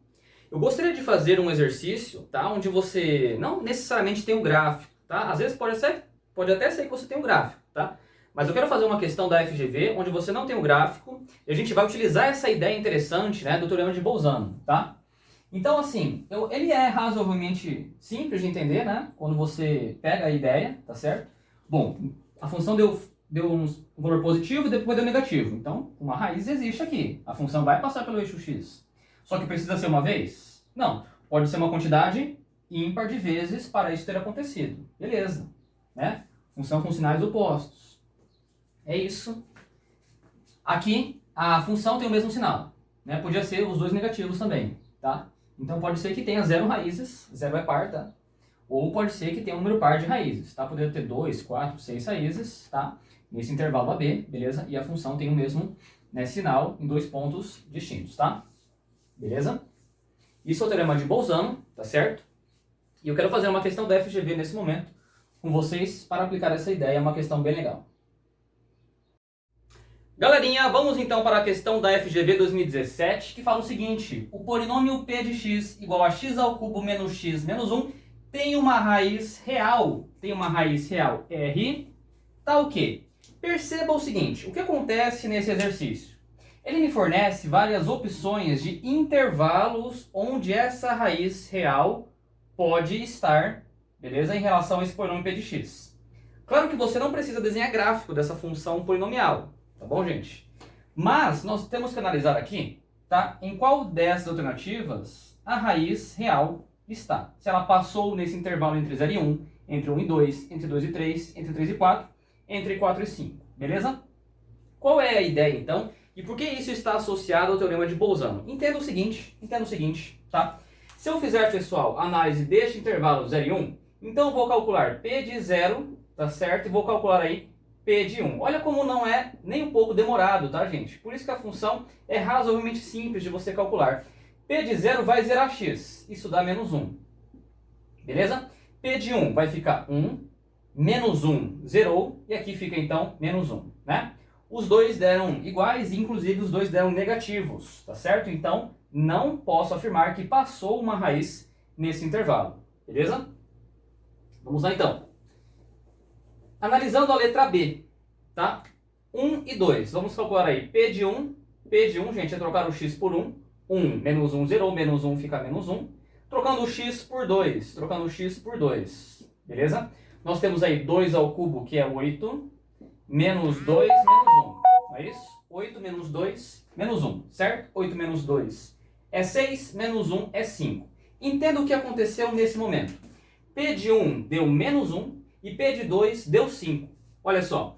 Eu gostaria de fazer um exercício, tá? Onde você não necessariamente tem um gráfico, tá? Às vezes pode até ser que você tenha um gráfico, tá? Mas eu quero fazer uma questão da FGV onde você não tem um gráfico e a gente vai utilizar essa ideia interessante, né, do teorema de Bolzano, tá? Então, assim, ele é razoavelmente simples de entender, né? Quando você pega a ideia, tá certo? Bom, a função deu um valor positivo e depois deu negativo. Então, uma raiz existe aqui. A função vai passar pelo eixo X. Só que precisa ser uma vez? Não. Pode ser uma quantidade ímpar de vezes para isso ter acontecido. Beleza, né? Função com sinais opostos. É isso. Aqui, a função tem o mesmo sinal, né? Podia ser os dois negativos também, tá? Então pode ser que tenha 0 raízes, 0 é par, tá? Ou pode ser que tenha um número par de raízes, tá? Poderia ter 2, 4, 6 raízes, tá? Nesse intervalo AB, beleza? E a função tem o mesmo, né, sinal em 2 pontos distintos, tá? Beleza? Isso é o teorema de Bolzano, tá certo? E eu quero fazer uma questão da FGV nesse momento com vocês para aplicar essa ideia, é uma questão bem legal. Galerinha, vamos então para a questão da FGV 2017, que fala o seguinte: o polinômio p de x igual a x ao cubo menos x menos 1 tem uma raiz real. R, tá o quê? Perceba o seguinte, o que acontece nesse exercício? Ele me fornece várias opções de intervalos onde essa raiz real pode estar, beleza? Em relação a esse polinômio p de x. Claro que você não precisa desenhar gráfico dessa função polinomial. Tá bom, gente? Mas nós temos que analisar aqui, tá? Em qual dessas alternativas a raiz real está. Se ela passou nesse intervalo entre 0 e 1, entre 1 e 2, entre 2 e 3, entre 3 e 4, entre 4 e 5. Beleza? Qual é a ideia, então? E por que isso está associado ao teorema de Bolzano? Entenda o seguinte, tá? Se eu fizer, pessoal, análise deste intervalo 0 e 1, então eu vou calcular P de 0, tá certo? E vou calcular aí P de 1. Olha como não é nem um pouco demorado, tá, gente? Por isso que a função é razoavelmente simples de você calcular. P de 0 vai zerar x, isso dá menos 1. Beleza? P de 1 vai ficar 1, menos 1 zerou, e aqui fica então menos 1, né? Os dois deram iguais, inclusive os dois deram negativos, tá certo? Então, não posso afirmar que passou uma raiz nesse intervalo, beleza? Vamos lá então. Analisando a letra B, tá? 1 e 2. Vamos calcular aí P de 1, gente, é trocar o x por 1. 1 menos 1 zerou, menos 1 fica menos 1. Trocando o x por 2, beleza? Nós temos aí 2 ao cubo, que é 8, menos 2, menos 1. Não é isso? 8 menos 2, menos 1, certo? 8 menos 2 é 6, menos 1 é 5. Entenda o que aconteceu nesse momento. P de 1 deu menos 1. E P de 2 deu 5. Olha só.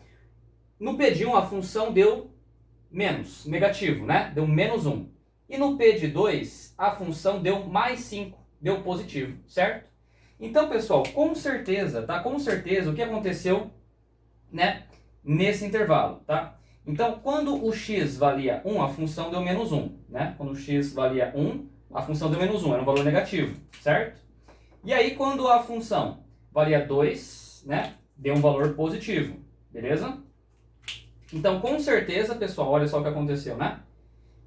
No P de 1 a função deu menos, negativo, né? Deu menos 1. E no P de 2 a função deu mais 5, deu positivo, certo? Então, pessoal, com certeza, tá? Com certeza o que aconteceu, né, nesse intervalo, tá? Então, quando o x valia 1, a função deu menos 1, né? Quando o x valia 1, a função deu menos 1, era um valor negativo, certo? E aí, quando a função valia 2, né, deu um valor positivo, beleza? Então, com certeza, pessoal, olha só o que aconteceu, né?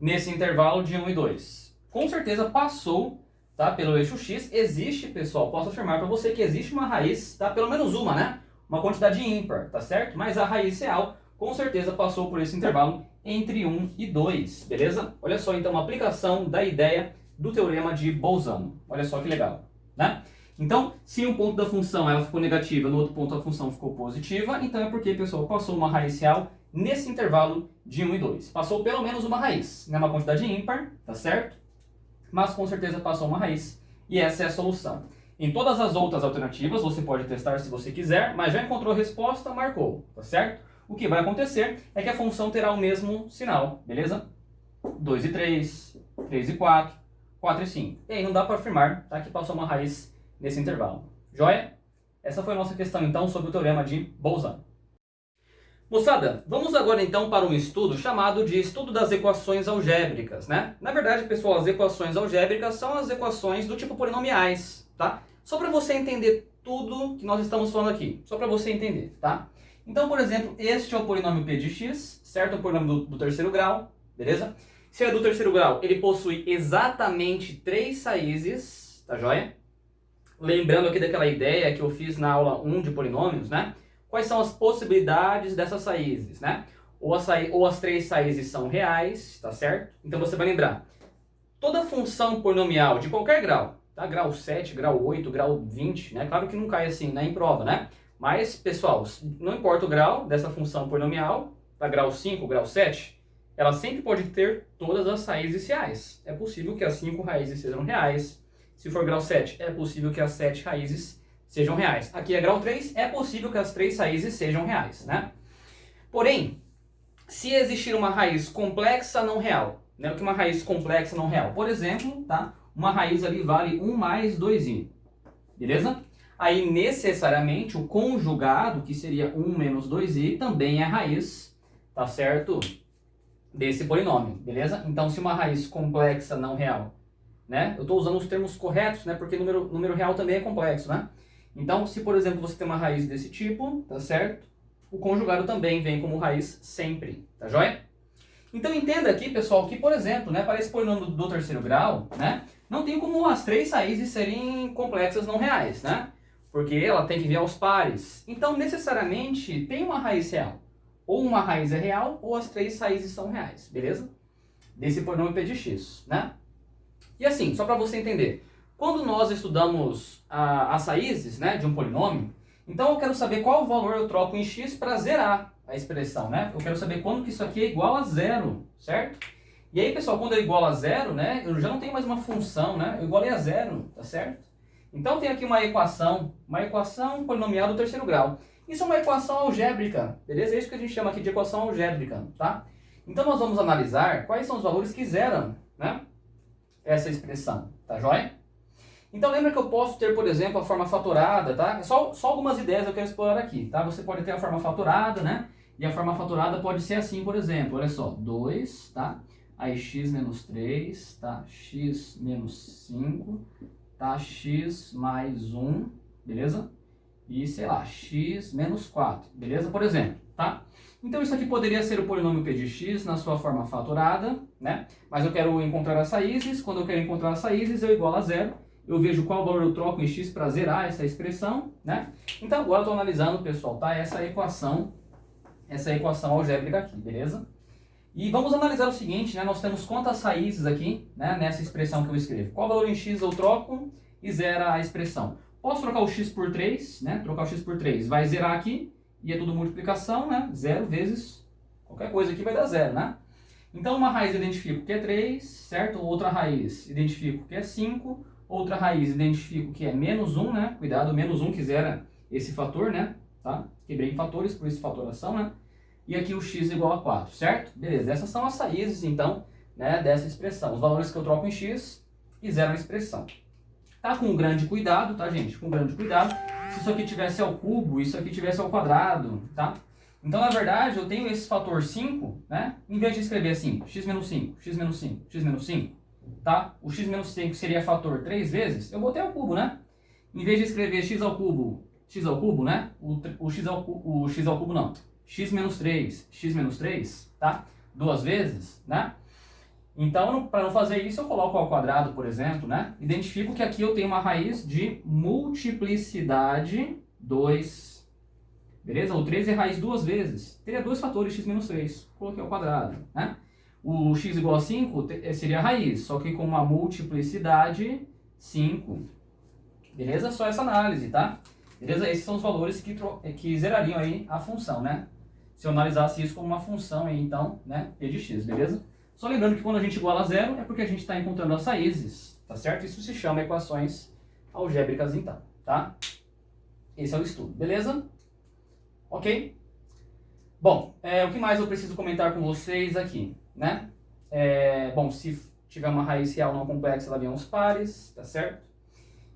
Nesse intervalo de 1 e 2. Com certeza passou, tá, pelo eixo X. Existe, pessoal, posso afirmar para você que existe uma raiz, tá? Pelo menos uma, né? uma quantidade ímpar, tá certo? Mas a raiz real, com certeza, passou por esse intervalo entre 1 e 2, beleza? Olha só, então, a aplicação da ideia do teorema de Bolzano. Olha só que legal, né? Então, se um ponto da função ela ficou negativa, no outro ponto a função ficou positiva, então é porque, pessoal, passou uma raiz real nesse intervalo de 1 e 2. Passou pelo menos uma raiz, né? Uma quantidade ímpar, tá certo? Mas com certeza passou uma raiz, e essa é a solução. Em todas as outras alternativas, você pode testar se você quiser, mas já encontrou a resposta, marcou, tá certo? O que vai acontecer é que a função terá o mesmo sinal, beleza? 2 e 3, 3 e 4, 4 e 5. E aí não dá para afirmar, tá, que passou uma raiz nesse intervalo. Joia? Essa foi a nossa questão, então, sobre o teorema de Bolzano. Moçada, vamos agora então para um estudo chamado de estudo das equações algébricas, né? Na verdade, pessoal, as equações algébricas são as equações do tipo polinomiais, tá? Só para você entender tudo que nós estamos falando aqui, só para você entender, tá? Então, por exemplo, este é o polinômio p de x, certo? É o polinômio do terceiro grau, beleza? Se é do terceiro grau, ele possui exatamente 3 raízes, tá joia? Lembrando aqui daquela ideia que eu fiz na aula 1 de polinômios, né? Quais são as possibilidades dessas raízes, né? Ou as 3 raízes são reais, tá certo? Então você vai lembrar, toda função polinomial de qualquer grau, tá? Grau 7, grau 8, grau 20, né? Claro que não cai assim, né, em prova, né? Mas, pessoal, não importa o grau dessa função polinomial, tá? Grau 5, grau 7, ela sempre pode ter todas as raízes reais. É possível que as 5 raízes sejam reais. Se for grau 7, é possível que as 7 raízes sejam reais. Aqui é grau 3, é possível que as 3 raízes sejam reais, né? Porém, se existir uma raiz complexa não real, né? O que é uma raiz complexa não real? Por exemplo, tá? Uma raiz ali vale 1 mais 2i, beleza? Aí, necessariamente, o conjugado, que seria 1 menos 2i, também é raiz, tá certo? Desse polinômio, beleza? Então, se uma raiz complexa não real, né? Eu estou usando os termos corretos, né? Porque número real também é complexo, né? Então, se, por exemplo, você tem uma raiz desse tipo, tá certo? O conjugado também vem como raiz sempre, tá joia? Então, entenda aqui, pessoal, que, por exemplo, né? Para esse polinômio do terceiro grau, né? Não tem como as 3 raízes serem complexas não reais, né? Porque ela tem que vir aos pares. Então, necessariamente, tem uma raiz real. Ou uma raiz é real, ou as 3 raízes são reais, beleza? Desse polinômio p de x, né? E assim, só para você entender, quando nós estudamos as raízes, né, de um polinômio, então eu quero saber qual valor eu troco em x para zerar a expressão, né? Eu quero saber quando que isso aqui é igual a zero, certo? E aí, pessoal, quando é igual a zero, né, eu já não tenho mais uma função, né? Eu igualei a zero, tá certo? Então tem aqui uma equação polinomial do terceiro grau. Isso é uma equação algébrica, beleza? É isso que a gente chama aqui de equação algébrica, tá? Então nós vamos analisar quais são os valores que zeram, né, essa expressão, tá joia? Então lembra que eu posso ter, por exemplo, a forma fatorada, tá? Só algumas ideias eu quero explorar aqui, tá? Você pode ter a forma fatorada, né? E a forma fatorada pode ser assim, por exemplo, olha só, 2, tá? Aí x menos 3, tá? X menos 5, tá? X mais 1, beleza? E, sei lá, x menos 4, beleza? Por exemplo, tá? Então isso aqui poderia ser o polinômio p de x na sua forma fatorada, né? Mas eu quero encontrar as raízes, quando eu quero encontrar as raízes eu igualo a zero, eu vejo qual valor eu troco em x para zerar essa expressão, né? Então agora eu estou analisando, pessoal, tá? Essa equação algébrica aqui, beleza? E vamos analisar o seguinte, né? Nós temos quantas raízes aqui, né, nessa expressão que eu escrevo. Qual valor em x eu troco e zera a expressão? Posso trocar o x por 3, né? Trocar o x por 3 vai zerar aqui, e é tudo multiplicação, né? 0 vezes qualquer coisa aqui vai dar 0, né? Então uma raiz eu identifico que é 3, certo? Outra raiz identifico que é 5, outra raiz identifico que é menos 1, né? Cuidado, menos 1 que zera esse fator, né? Tá? Quebrei em fatores, por isso fatoração, né? E aqui o x igual a 4, certo? Beleza, essas são as raízes, então, né, dessa expressão. Os valores que eu troco em x e zeram a expressão. Tá? Com grande cuidado, tá, gente? Com grande cuidado. Se isso aqui tivesse ao cubo, isso aqui tivesse ao quadrado, tá? Então, na verdade, eu tenho esse fator 5, né? Em vez de escrever assim, x menos 5, x menos 5, x menos 5, tá? O x menos 5 seria fator 3 vezes, eu botei ao cubo, né? Em vez de escrever x ao cubo, né? O x ao cubo não. X menos 3, tá? 2 vezes, né? Então, para não fazer isso, eu coloco ao quadrado, por exemplo, né? Identifico que aqui eu tenho uma raiz de multiplicidade 2, beleza? O 3 é raiz duas vezes, teria dois fatores x menos 3, coloquei ao quadrado, né? O x igual a 5 seria a raiz, só que com uma multiplicidade 5, beleza? Só essa análise, tá? Beleza? Esses são os valores que zerariam aí a função, né? Se eu analisasse isso como uma função aí, então, né, p de x, beleza? Só lembrando que quando a gente iguala a zero é porque a gente está encontrando as raízes, tá certo? Isso se chama equações algébricas, então, tá? Esse é o estudo, beleza? Ok? Bom, o que mais eu preciso comentar com vocês aqui, né? Bom, se tiver uma raiz real não complexa, ela vem aos pares, tá certo?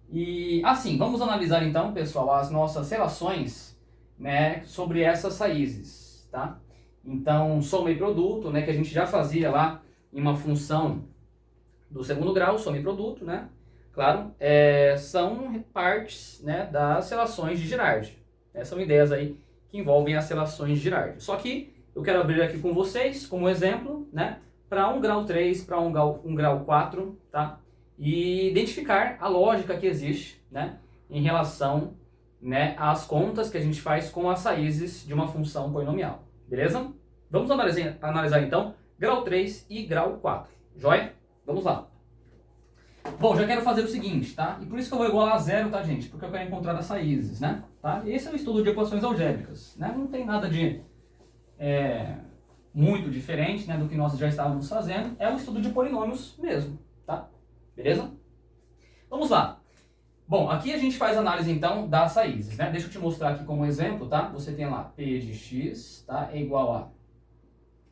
E, assim, vamos analisar então, pessoal, as nossas relações, né, sobre essas raízes, tá? Então, soma e produto, né, que a gente já fazia lá em uma função do segundo grau, soma e produto, né? Claro, são partes, né, das relações de Girardi. São ideias aí que envolvem as relações de Girardi. Só que eu quero abrir aqui com vocês como exemplo, né, para um grau 3, para um grau 4, tá? E identificar a lógica que existe, né, em relação, né, às contas que a gente faz com as raízes de uma função polinomial, beleza? Vamos analisar então grau 3 e grau 4, joia? Vamos lá. Bom, já quero fazer o seguinte, tá? E por isso que eu vou igualar a zero, tá, gente? Porque eu quero encontrar as raízes, né? Tá? Esse é o estudo de equações algébricas, né? Não tem nada de muito diferente, né, do que nós já estávamos fazendo. É um estudo de polinômios mesmo, tá? Beleza? Vamos lá. Bom, aqui a gente faz análise, então, das raízes, né? Deixa eu te mostrar aqui como exemplo, tá? Você tem lá p de x, tá? É igual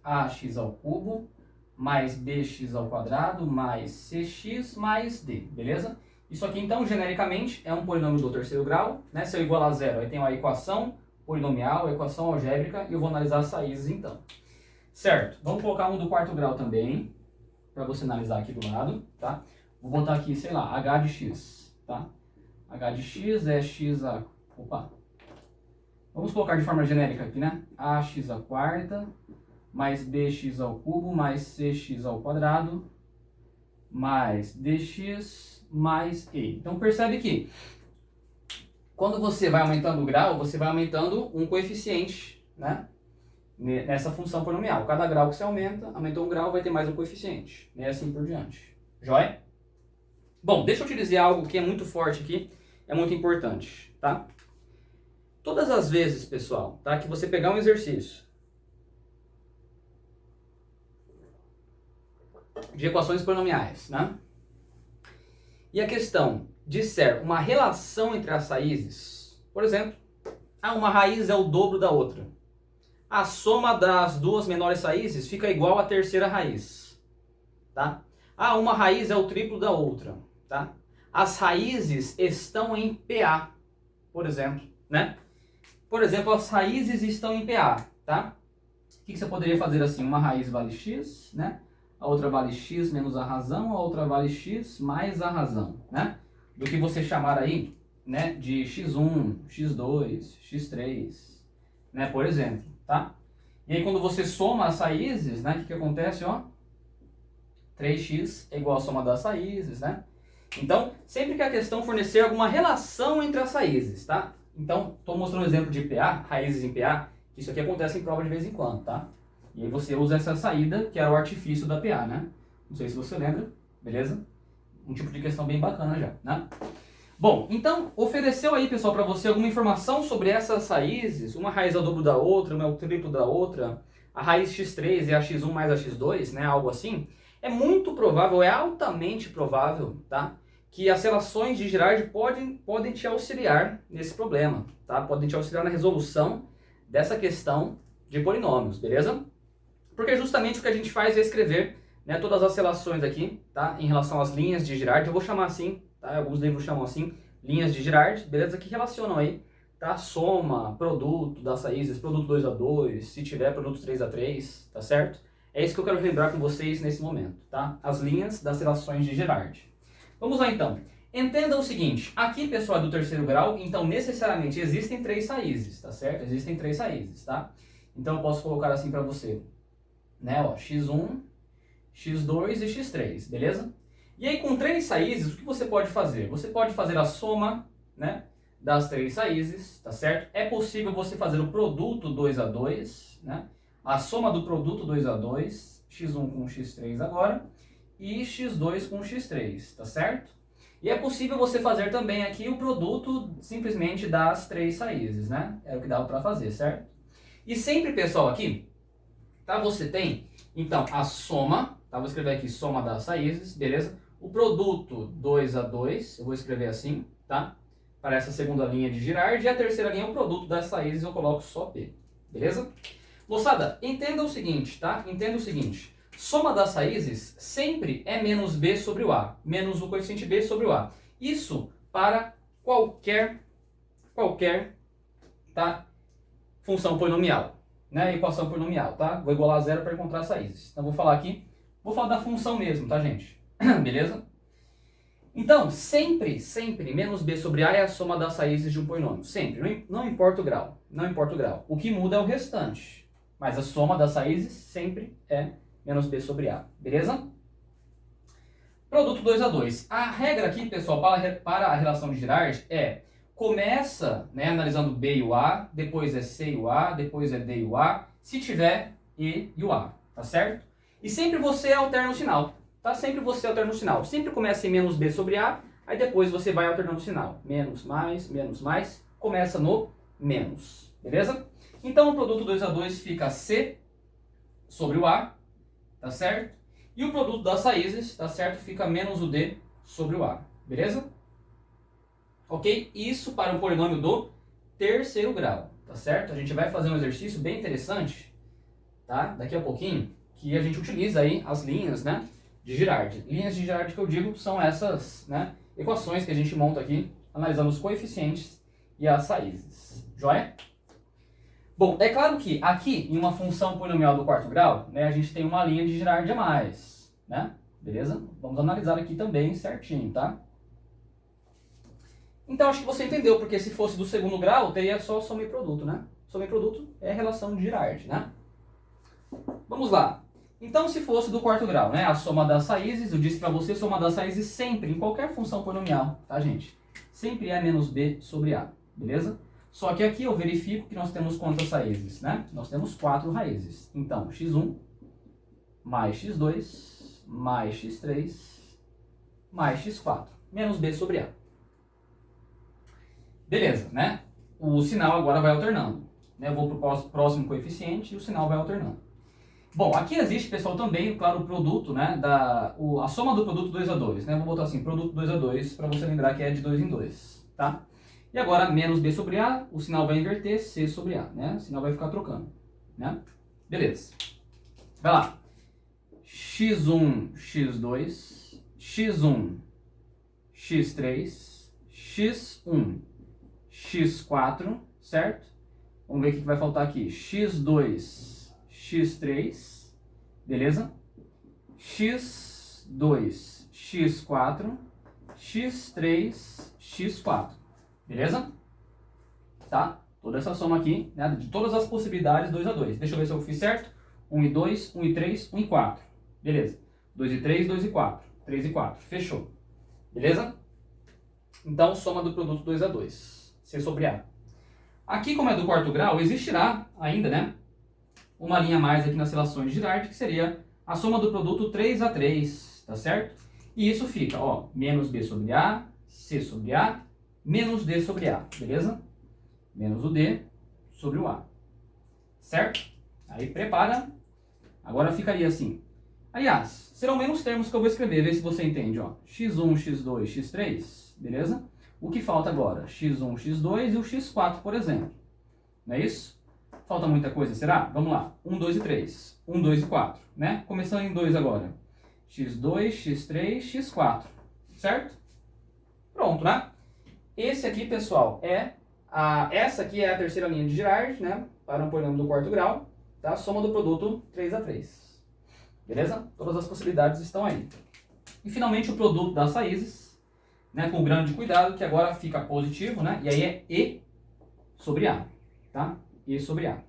a ax ao cubo mais bx ao quadrado mais cx mais d, beleza? Isso aqui, então, genericamente, é um polinômio do terceiro grau, né? Se eu igualar a zero, aí tem a equação polinomial, a equação algébrica, e eu vou analisar as raízes, então. Certo, vamos colocar um do quarto grau também, para você analisar aqui do lado, tá? Vou botar aqui, sei lá, h de x, tá? h de x é x a... Opa! Vamos colocar de forma genérica aqui, né? ax a quarta mais bx ao cubo mais cx ao quadrado mais dx mais e. Então percebe que quando você vai aumentando o grau, você vai aumentando um coeficiente, né, nessa função polinomial. Cada grau que você aumenta, aumentou um grau, vai ter mais um coeficiente, né, assim por diante. Joia? Bom, deixa eu te dizer algo que é muito forte aqui, é muito importante, tá? Todas as vezes, pessoal, tá, que você pegar um exercício de equações polinomiais, né? E a questão disser uma relação entre as raízes, por exemplo, uma raiz é o dobro da outra. A soma das duas menores raízes fica igual à terceira raiz, tá? Uma raiz é o triplo da outra, tá? As raízes estão em PA, por exemplo, né? Por exemplo, as raízes estão em PA, tá? O que você poderia fazer assim? Uma raiz vale x, né? A outra vale x menos a razão, a outra vale x mais a razão, né? Do que você chamar aí, né, de x1, x2, x3, né, por exemplo, tá? E aí quando você soma as raízes, né, o que acontece, ó? 3x é igual à soma das raízes, né? Então, sempre que a questão fornecer alguma relação entre as raízes, tá? Então, estou mostrando um exemplo de PA, raízes em PA, que isso aqui acontece em prova de vez em quando, tá? E aí você usa essa saída, que era o artifício da PA, né? Não sei se você lembra, beleza? Um tipo de questão bem bacana já, né? Bom, então, ofereceu aí, pessoal, para você alguma informação sobre essas raízes, uma raiz é o dobro da outra, uma é o triplo da outra, a raiz x3 é a x1 mais a x2, né? Algo assim. É muito provável, é altamente provável, tá? Que as relações de Girardi podem te auxiliar nesse problema, tá? Podem te auxiliar na resolução dessa questão de polinômios, beleza? Porque justamente o que a gente faz é escrever, né, todas as relações aqui, tá? Em relação às linhas de Girardi, eu vou chamar assim, tá? Alguns livros chamam assim, linhas de Girardi, beleza? Que relacionam aí, tá? Soma, produto das raízes, produto 2 a 2, se tiver produto 3 a 3, tá certo? É isso que eu quero lembrar com vocês nesse momento, tá? As linhas das relações de Girardi. Vamos lá então. Entenda o seguinte, aqui, pessoal, é do terceiro grau, então necessariamente existem três raízes, tá certo? Existem três raízes, tá? Então eu posso colocar assim para você, né, ó, x1, x2 e x3, beleza? E aí com três raízes, o que você pode fazer? Você pode fazer a soma, né, das três raízes, tá certo? É possível você fazer o produto 2 a 2, né? A soma do produto 2 a 2, x1 com x3 agora, e x2 com x3, tá certo? E é possível você fazer também aqui o produto simplesmente das três raízes, né? É o que dá para fazer, certo? E sempre, pessoal, aqui, tá? Você tem, então, a soma, tá? Vou escrever aqui soma das raízes, beleza? O produto 2 a 2, eu vou escrever assim, tá? Para essa segunda linha de Girard, e a terceira linha é o produto das raízes, eu coloco só P, beleza? Moçada, entenda o seguinte, tá? Entenda o seguinte, soma das raízes sempre é menos B sobre o A, menos o coeficiente B sobre o A. Isso para qualquer, tá? Função polinomial, né? Equação polinomial, tá? Vou igualar a zero para encontrar as raízes. Então vou falar aqui, vou falar da função mesmo, tá, gente? Beleza? Então, sempre menos B sobre A é a soma das raízes de um polinômio. Sempre, não importa o grau, não importa o grau. O que muda é o restante, mas a soma das raízes sempre é menos B sobre A, beleza? Produto 2 a 2. A regra aqui, pessoal, para a relação de Girard é, começa, né, analisando B e o A, depois é C e o A, depois é D e o A, se tiver E e o A, tá certo? E sempre você alterna o sinal, tá? Sempre você alterna o sinal. Sempre começa em menos B sobre A, aí depois você vai alternando o sinal. Menos, mais, começa no menos, beleza? Então o produto 2 a 2 fica C sobre o A, tá certo? E o produto das raízes, tá certo? Fica menos o D sobre o A, beleza? Ok? Isso para um polinômio do terceiro grau, tá certo? A gente vai fazer um exercício bem interessante, tá? Daqui a pouquinho, que a gente utiliza aí as linhas, né, de Girard. Linhas de Girard que eu digo são essas, né, equações que a gente monta aqui, analisando os coeficientes e as raízes. Joia? Bom, é claro que aqui, em uma função polinomial do quarto grau, né, a gente tem uma linha de Girard a mais, né? Beleza? Vamos analisar aqui também certinho, tá? Então, acho que você entendeu, porque se fosse do segundo grau, teria só soma e produto, né? Soma e produto é relação de Girard, né? Vamos lá. Então, se fosse do quarto grau, né, a soma das raízes, eu disse para você, soma das raízes sempre, em qualquer função polinomial, tá, gente? Sempre é menos B sobre A, beleza? Só que aqui eu verifico que nós temos quantas raízes, né? Nós temos 4 raízes. Então, x1 mais x2 mais x3 mais x4, menos B sobre A. Beleza, né? O sinal agora vai alternando, né? Eu vou para o próximo coeficiente e o sinal vai alternando. Bom, aqui existe, pessoal, também, claro, o produto, né? A soma do produto 2 a 2, né? Vou botar assim, produto 2 a 2, para você lembrar que é de 2 em 2, tá? E agora, menos B sobre A, o sinal vai inverter, C sobre A, né? O sinal vai ficar trocando, né? Beleza. Vai lá. x1, x2, x1, x3, x1, x4, certo? Vamos ver o que vai faltar aqui. x2, x3, beleza? x2, x4, x3, x4, beleza? Tá? Toda essa soma aqui, né, de todas as possibilidades 2 a 2. Deixa eu ver se eu fiz certo. 1 e 2, 1 e 3, 1 e 4. Beleza. 2 e 3, 2 e 4. 3 e 4. Fechou. Beleza? Então, soma do produto 2 a 2. C sobre A. Aqui, como é do quarto grau, existirá ainda, né, uma linha a mais aqui nas relações de Girard, que seria a soma do produto 3 a 3, tá certo? E isso fica, ó, menos B sobre A, C sobre A, menos D sobre A, beleza? Menos o D sobre o A, certo? Aí prepara, agora ficaria assim. Aliás, serão menos termos que eu vou escrever, vê se você entende, ó. x1, x2, x3, beleza? O que falta agora? x1, x2 e o x4, por exemplo. Não é isso? Falta muita coisa, será? Vamos lá. 1, 2 e 3. 1, 2 e 4, né? Começando em 2 agora. x2, x3, x4, certo? Pronto, né? Esse aqui, pessoal, essa aqui é a terceira linha de Girard, né? Para um polinômio do quarto grau, tá? Soma do produto 3 a 3. Beleza? Todas as possibilidades estão aí. E finalmente o produto das raízes, né? Com grande cuidado, que agora fica positivo, né? E aí é E sobre A, tá? E sobre A.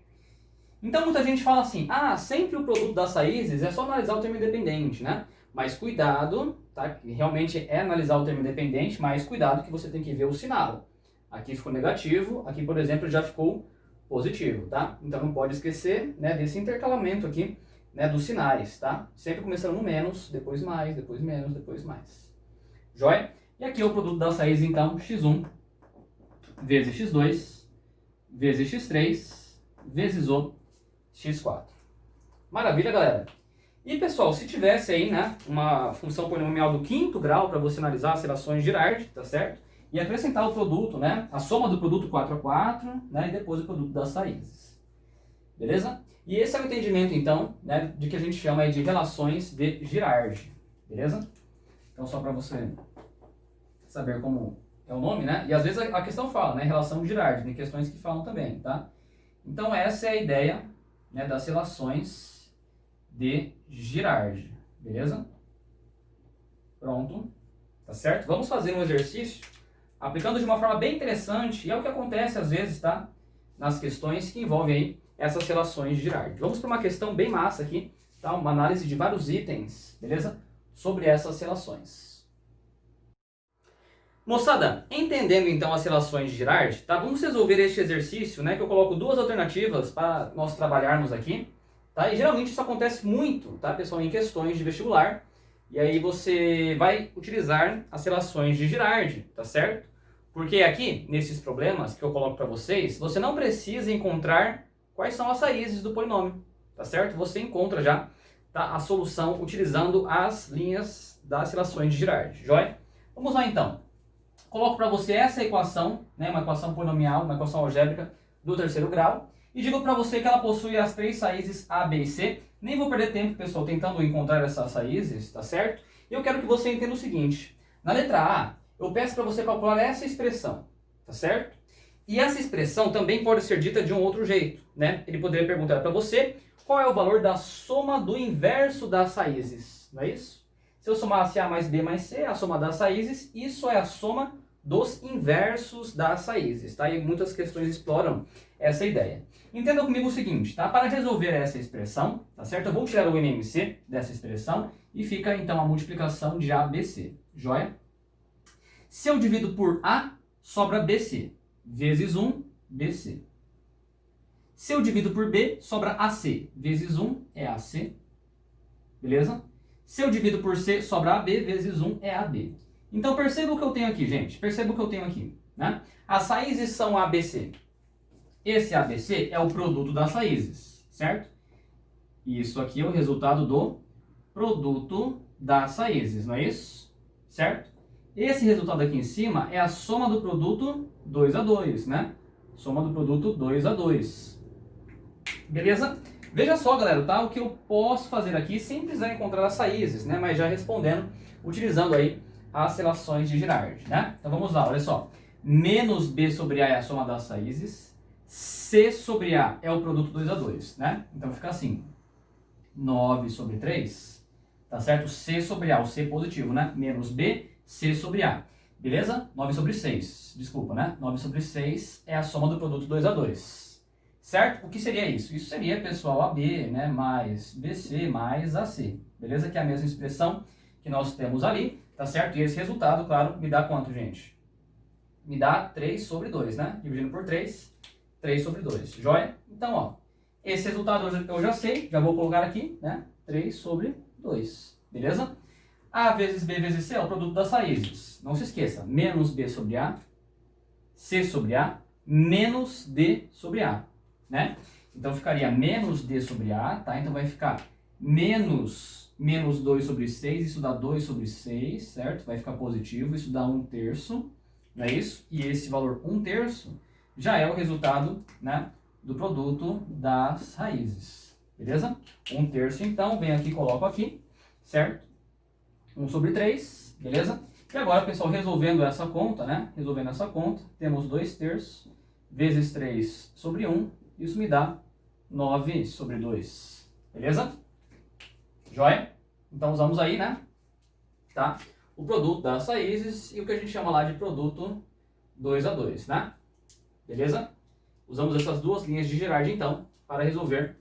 Então muita gente fala assim, sempre o produto das raízes é só analisar o termo independente, né? Mas cuidado, tá? Realmente é analisar o termo independente, mas cuidado que você tem que ver o sinal. Aqui ficou negativo, aqui, por exemplo, já ficou positivo, tá? Então não pode esquecer, né, desse intercalamento aqui, né, dos sinais, tá? Sempre começando no menos, depois mais, depois menos, depois mais. Joia? E aqui é o produto das raízes, então, x1 vezes x2 vezes x3 vezes o x4. Maravilha, galera? E, pessoal, se tivesse aí, né, uma função polinomial do quinto grau para você analisar as relações de Girard, tá certo? E acrescentar o produto, né, a soma do produto 4 a 4, né, e depois o produto das raízes. Beleza? E esse é o entendimento, então, né, de que a gente chama aí de relações de Girard. Beleza? Então, só para você saber como é o nome, né? E às vezes a questão fala, né, relação de Girard, tem questões que falam também, tá? Então, essa é a ideia, né, das relações de Girard, beleza? Pronto, tá certo? Vamos fazer um exercício aplicando de uma forma bem interessante, e é o que acontece às vezes, tá? Nas questões que envolvem aí essas relações de Girard. Vamos para uma questão bem massa aqui, tá? Uma análise de vários itens, beleza? Sobre essas relações. Moçada, entendendo então as relações de Girard, tá? Vamos resolver este exercício, né? Que eu coloco duas alternativas para nós trabalharmos aqui. Tá? E geralmente isso acontece muito, tá, pessoal, em questões de vestibular. E aí você vai utilizar as relações de Girard, tá certo? Porque aqui, nesses problemas que eu coloco para vocês, você não precisa encontrar quais são as raízes do polinômio, tá certo? Você encontra já, tá, a solução utilizando as linhas das relações de Girard, joia? Vamos lá então. Coloco para você essa equação, né, uma equação polinomial, uma equação algébrica do terceiro grau. E digo para você que ela possui as três raízes A, B e C. Nem vou perder tempo, pessoal, tentando encontrar essas raízes, tá certo? E eu quero que você entenda o seguinte. Na letra A, eu peço para você calcular essa expressão, tá certo? E essa expressão também pode ser dita de um outro jeito, né? Ele poderia perguntar para você qual é o valor da soma do inverso das raízes, não é isso? Se eu somasse A mais B mais C, a soma das raízes, isso é a soma dos inversos das raízes, tá? E muitas questões exploram essa ideia. Entenda comigo o seguinte, tá? Para resolver essa expressão, tá certo? Eu vou tirar o MMC dessa expressão e fica então a multiplicação de ABC, joia? Se eu divido por A, sobra BC, vezes 1, BC. Se eu divido por B, sobra AC, vezes 1 é AC, beleza? Se eu divido por C, sobra AB, vezes 1 é AB. Então perceba o que eu tenho aqui, gente. Perceba o que eu tenho aqui, né? As raízes são ABC. Esse ABC é o produto das raízes, certo? E isso aqui é o resultado do produto das raízes, não é isso? Certo? Esse resultado aqui em cima é a soma do produto 2 a 2, né? Soma do produto 2 a 2. Beleza? Veja só, galera, tá? O que eu posso fazer aqui sem precisar encontrar as raízes, né? Mas já respondendo, utilizando aí as relações de Girard, né? Então vamos lá, olha só. Menos B sobre A é a soma das raízes. C sobre A é o produto 2 a 2, né? Então fica assim. 9 sobre 3, tá certo? C sobre A, o C positivo, né? Menos B, C sobre A. Beleza? 9 sobre 6, desculpa, né? 9 sobre 6 é a soma do produto 2 a 2. Certo? O que seria isso? Isso seria, pessoal, AB, né? Mais BC mais AC. Beleza? Que é a mesma expressão que nós temos ali, tá certo? E esse resultado, claro, me dá quanto, gente? Me dá 3 sobre 2, né? Dividindo por 3, 3 sobre 2. Joia? Então, ó, esse resultado eu já sei, já vou colocar aqui, né? 3 sobre 2. Beleza? A vezes B vezes C é o produto das raízes. Não se esqueça, menos B sobre A, C sobre A, menos D sobre A, né? Então ficaria menos D sobre A, tá? Então vai ficar menos 2 sobre 6, isso dá 2 sobre 6, certo? Vai ficar positivo, isso dá 1/3, não é isso? E esse valor 1/3 já é o resultado, né, do produto das raízes, beleza? 1/3, então, venho aqui e coloco aqui, certo? 1 sobre 3, beleza? E agora, pessoal, resolvendo essa conta, né? Resolvendo essa conta, temos 2/3 vezes 3 sobre 1, isso me dá 9 sobre 2, beleza? Joia? Então usamos aí, né? Tá? O produto das raízes e o que a gente chama lá de produto 2 a 2, né? Beleza? Usamos essas duas linhas de Girard, então, para resolver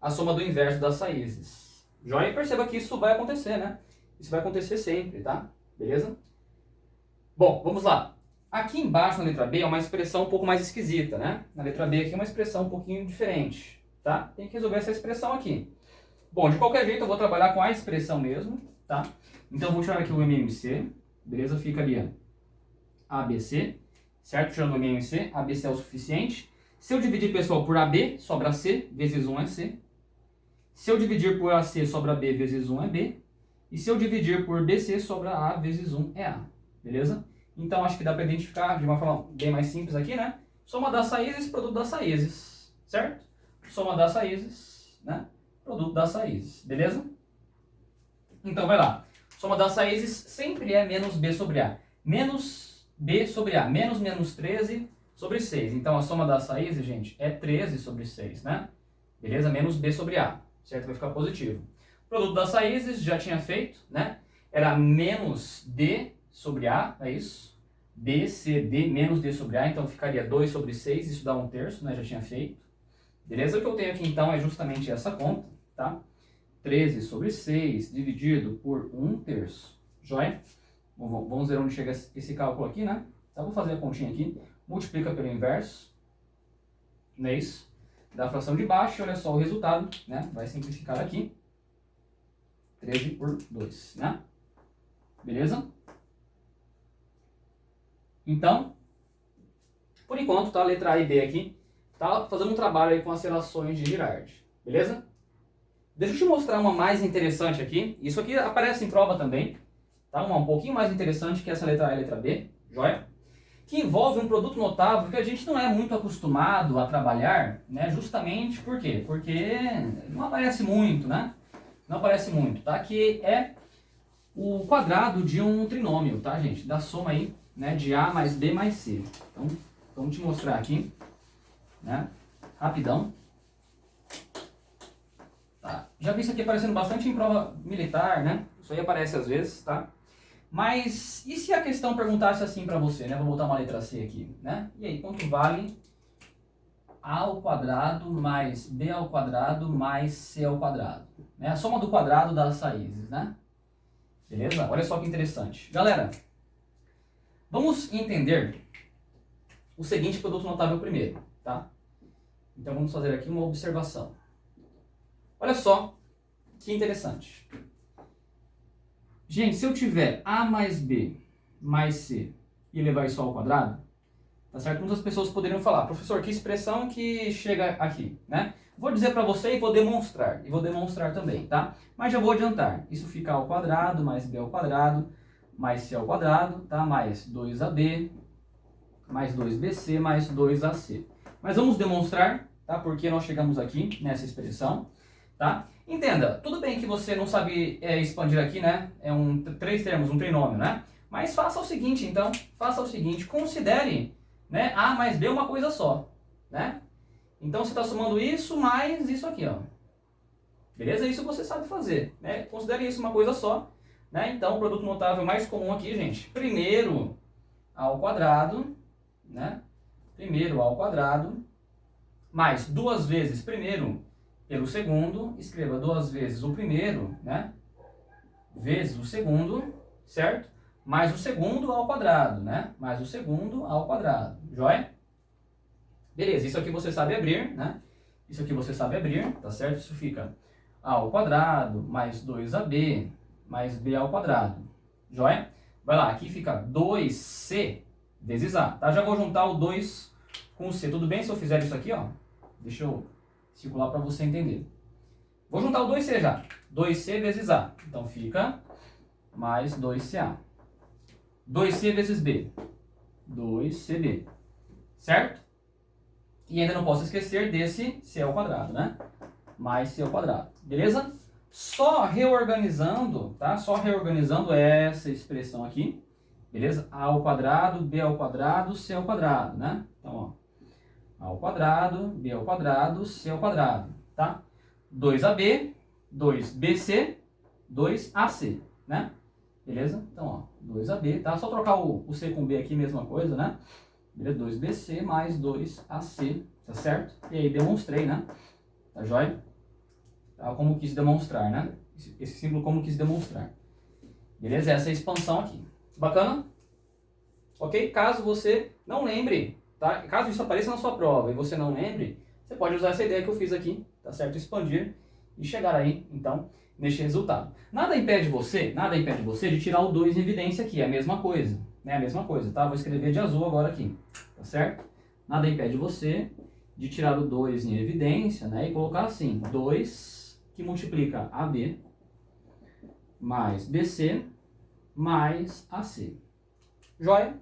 a soma do inverso das raízes. Joia? E perceba que isso vai acontecer, né? Isso vai acontecer sempre, tá? Beleza? Bom, vamos lá. Aqui embaixo na letra B é uma expressão um pouco mais esquisita, né? Na letra B aqui é uma expressão um pouquinho diferente, tá? Tem que resolver essa expressão aqui. Bom, de qualquer jeito eu vou trabalhar com a expressão mesmo, tá? Então eu vou tirar aqui o MMC, beleza? Fica ali, ó, ABC, certo? Tirando o MMC, ABC é o suficiente. Se eu dividir, pessoal, por AB, sobra C, vezes 1 é C. Se eu dividir por AC, sobra B, vezes 1 é B. E se eu dividir por BC, sobra A, vezes 1 é A, beleza? Então acho que dá para identificar de uma forma bem mais simples aqui, né? Soma das raízes, produto das raízes, certo? Soma das raízes, né? Produto das raízes, beleza? Então vai lá. Soma das raízes sempre é menos B sobre A. Menos B sobre A. Menos 13 sobre 6. Então a soma das raízes, gente, é 13 sobre 6, né? Beleza? Menos B sobre A, certo? Vai ficar positivo. Produto das raízes, já tinha feito, né? Era menos D sobre A, é isso? B, C, D, menos D sobre A, então ficaria 2 sobre 6, isso dá 1/3, né? Já tinha feito. Beleza? O que eu tenho aqui então é justamente essa conta, tá? 13 sobre 6 dividido por 1/3. Joia? Bom, vamos ver onde chega esse cálculo aqui, né? Então vou fazer a continha aqui. Multiplica pelo inverso. Não é isso? Da fração de baixo, olha só o resultado, né? Vai simplificar aqui. 13 por 2, né? Beleza? Então, por enquanto, tá? A letra A e B aqui. Tá fazendo um trabalho aí com as relações de Girardi. Beleza? Deixa eu te mostrar uma mais interessante aqui. Isso aqui aparece em prova também. Tá? Uma um pouquinho mais interessante que essa letra A e letra B. Joia? Que envolve um produto notável que a gente não é muito acostumado a trabalhar, né? Justamente por quê? Porque não aparece muito, né? Não aparece muito, tá? Que é o quadrado de um trinômio, tá, gente? Da soma aí, né? De A mais B mais C. Então, vamos te mostrar aqui, né? Rapidão. Tá. Já vi isso aqui aparecendo bastante em prova militar, né? Isso aí aparece às vezes, tá? Mas e se a questão perguntasse assim para você, né? Vou botar uma letra C aqui, né? E aí, quanto vale A ao quadrado mais B ao quadrado mais C ao quadrado? Né? A soma do quadrado das raízes, né? Beleza? Olha só que interessante. Galera, vamos entender o seguinte produto notável primeiro, tá? Então vamos fazer aqui uma observação. Olha só que interessante. Gente, se eu tiver A mais B mais C e levar isso ao quadrado, tá certo? Muitas pessoas poderiam falar, professor, que expressão que chega aqui, né? Vou dizer para você e vou demonstrar também, tá? Mas já vou adiantar. Isso fica A ao quadrado mais B ao quadrado mais C ao quadrado, tá? Mais 2AB mais 2BC mais 2AC. Mas vamos demonstrar, tá? Porque nós chegamos aqui nessa expressão, tá? Entenda, tudo bem que você não sabe expandir aqui, né? É três termos, um trinômio, né? Mas faça o seguinte, então, considere, né, A mais B uma coisa só, né? Então você está somando isso mais isso aqui, ó. Beleza? Isso você sabe fazer, né? Considere isso uma coisa só, né? Então o produto notável mais comum aqui, gente, primeiro ao quadrado, né? Primeiro ao quadrado mais duas vezes primeiro pelo segundo, escreva duas vezes o primeiro, né? Vezes o segundo, certo? Mais o segundo ao quadrado, né? Mais o segundo ao quadrado, joia? Beleza, isso aqui você sabe abrir, né? Isso aqui você sabe abrir, tá certo? Isso fica A ao quadrado mais 2AB mais B ao quadrado, joia? Vai lá, aqui fica 2C vezes A, tá? Já vou juntar o 2 com o C, tudo bem se eu fizer isso aqui, ó? Deixa eu circular para você entender. Vou juntar o 2C já. 2C vezes A. Então fica mais 2CA. 2C vezes B. 2CB. Certo? E ainda não posso esquecer desse C ao quadrado, né? Mais C ao quadrado. Beleza? Só reorganizando, tá? Só reorganizando essa expressão aqui. Beleza? A ao quadrado, B ao quadrado, C ao quadrado, né? Então, ó. A ao quadrado, B ao quadrado, C ao quadrado, tá? 2AB, 2BC, 2AC, né? Beleza? Então, ó, 2AB, tá? Só trocar o C com B aqui, mesma coisa, né? Beleza? 2BC mais 2AC, tá certo? E aí, demonstrei, né? Tá jóia? Tá? Como quis demonstrar, né? Esse símbolo como quis demonstrar. Beleza? Essa é a expansão aqui. Bacana? ok? Caso você não lembre, tá? Caso isso apareça na sua prova e você não lembre, você pode usar essa ideia que eu fiz aqui, tá certo? Expandir e chegar aí, então, neste resultado. Nada impede você de tirar o 2 em evidência aqui, é a mesma coisa, né? A mesma coisa, tá? Vou escrever de azul agora aqui, tá certo? Nada impede você de tirar o 2 em evidência, né? E colocar assim, 2 que multiplica AB mais BC mais AC. Joia?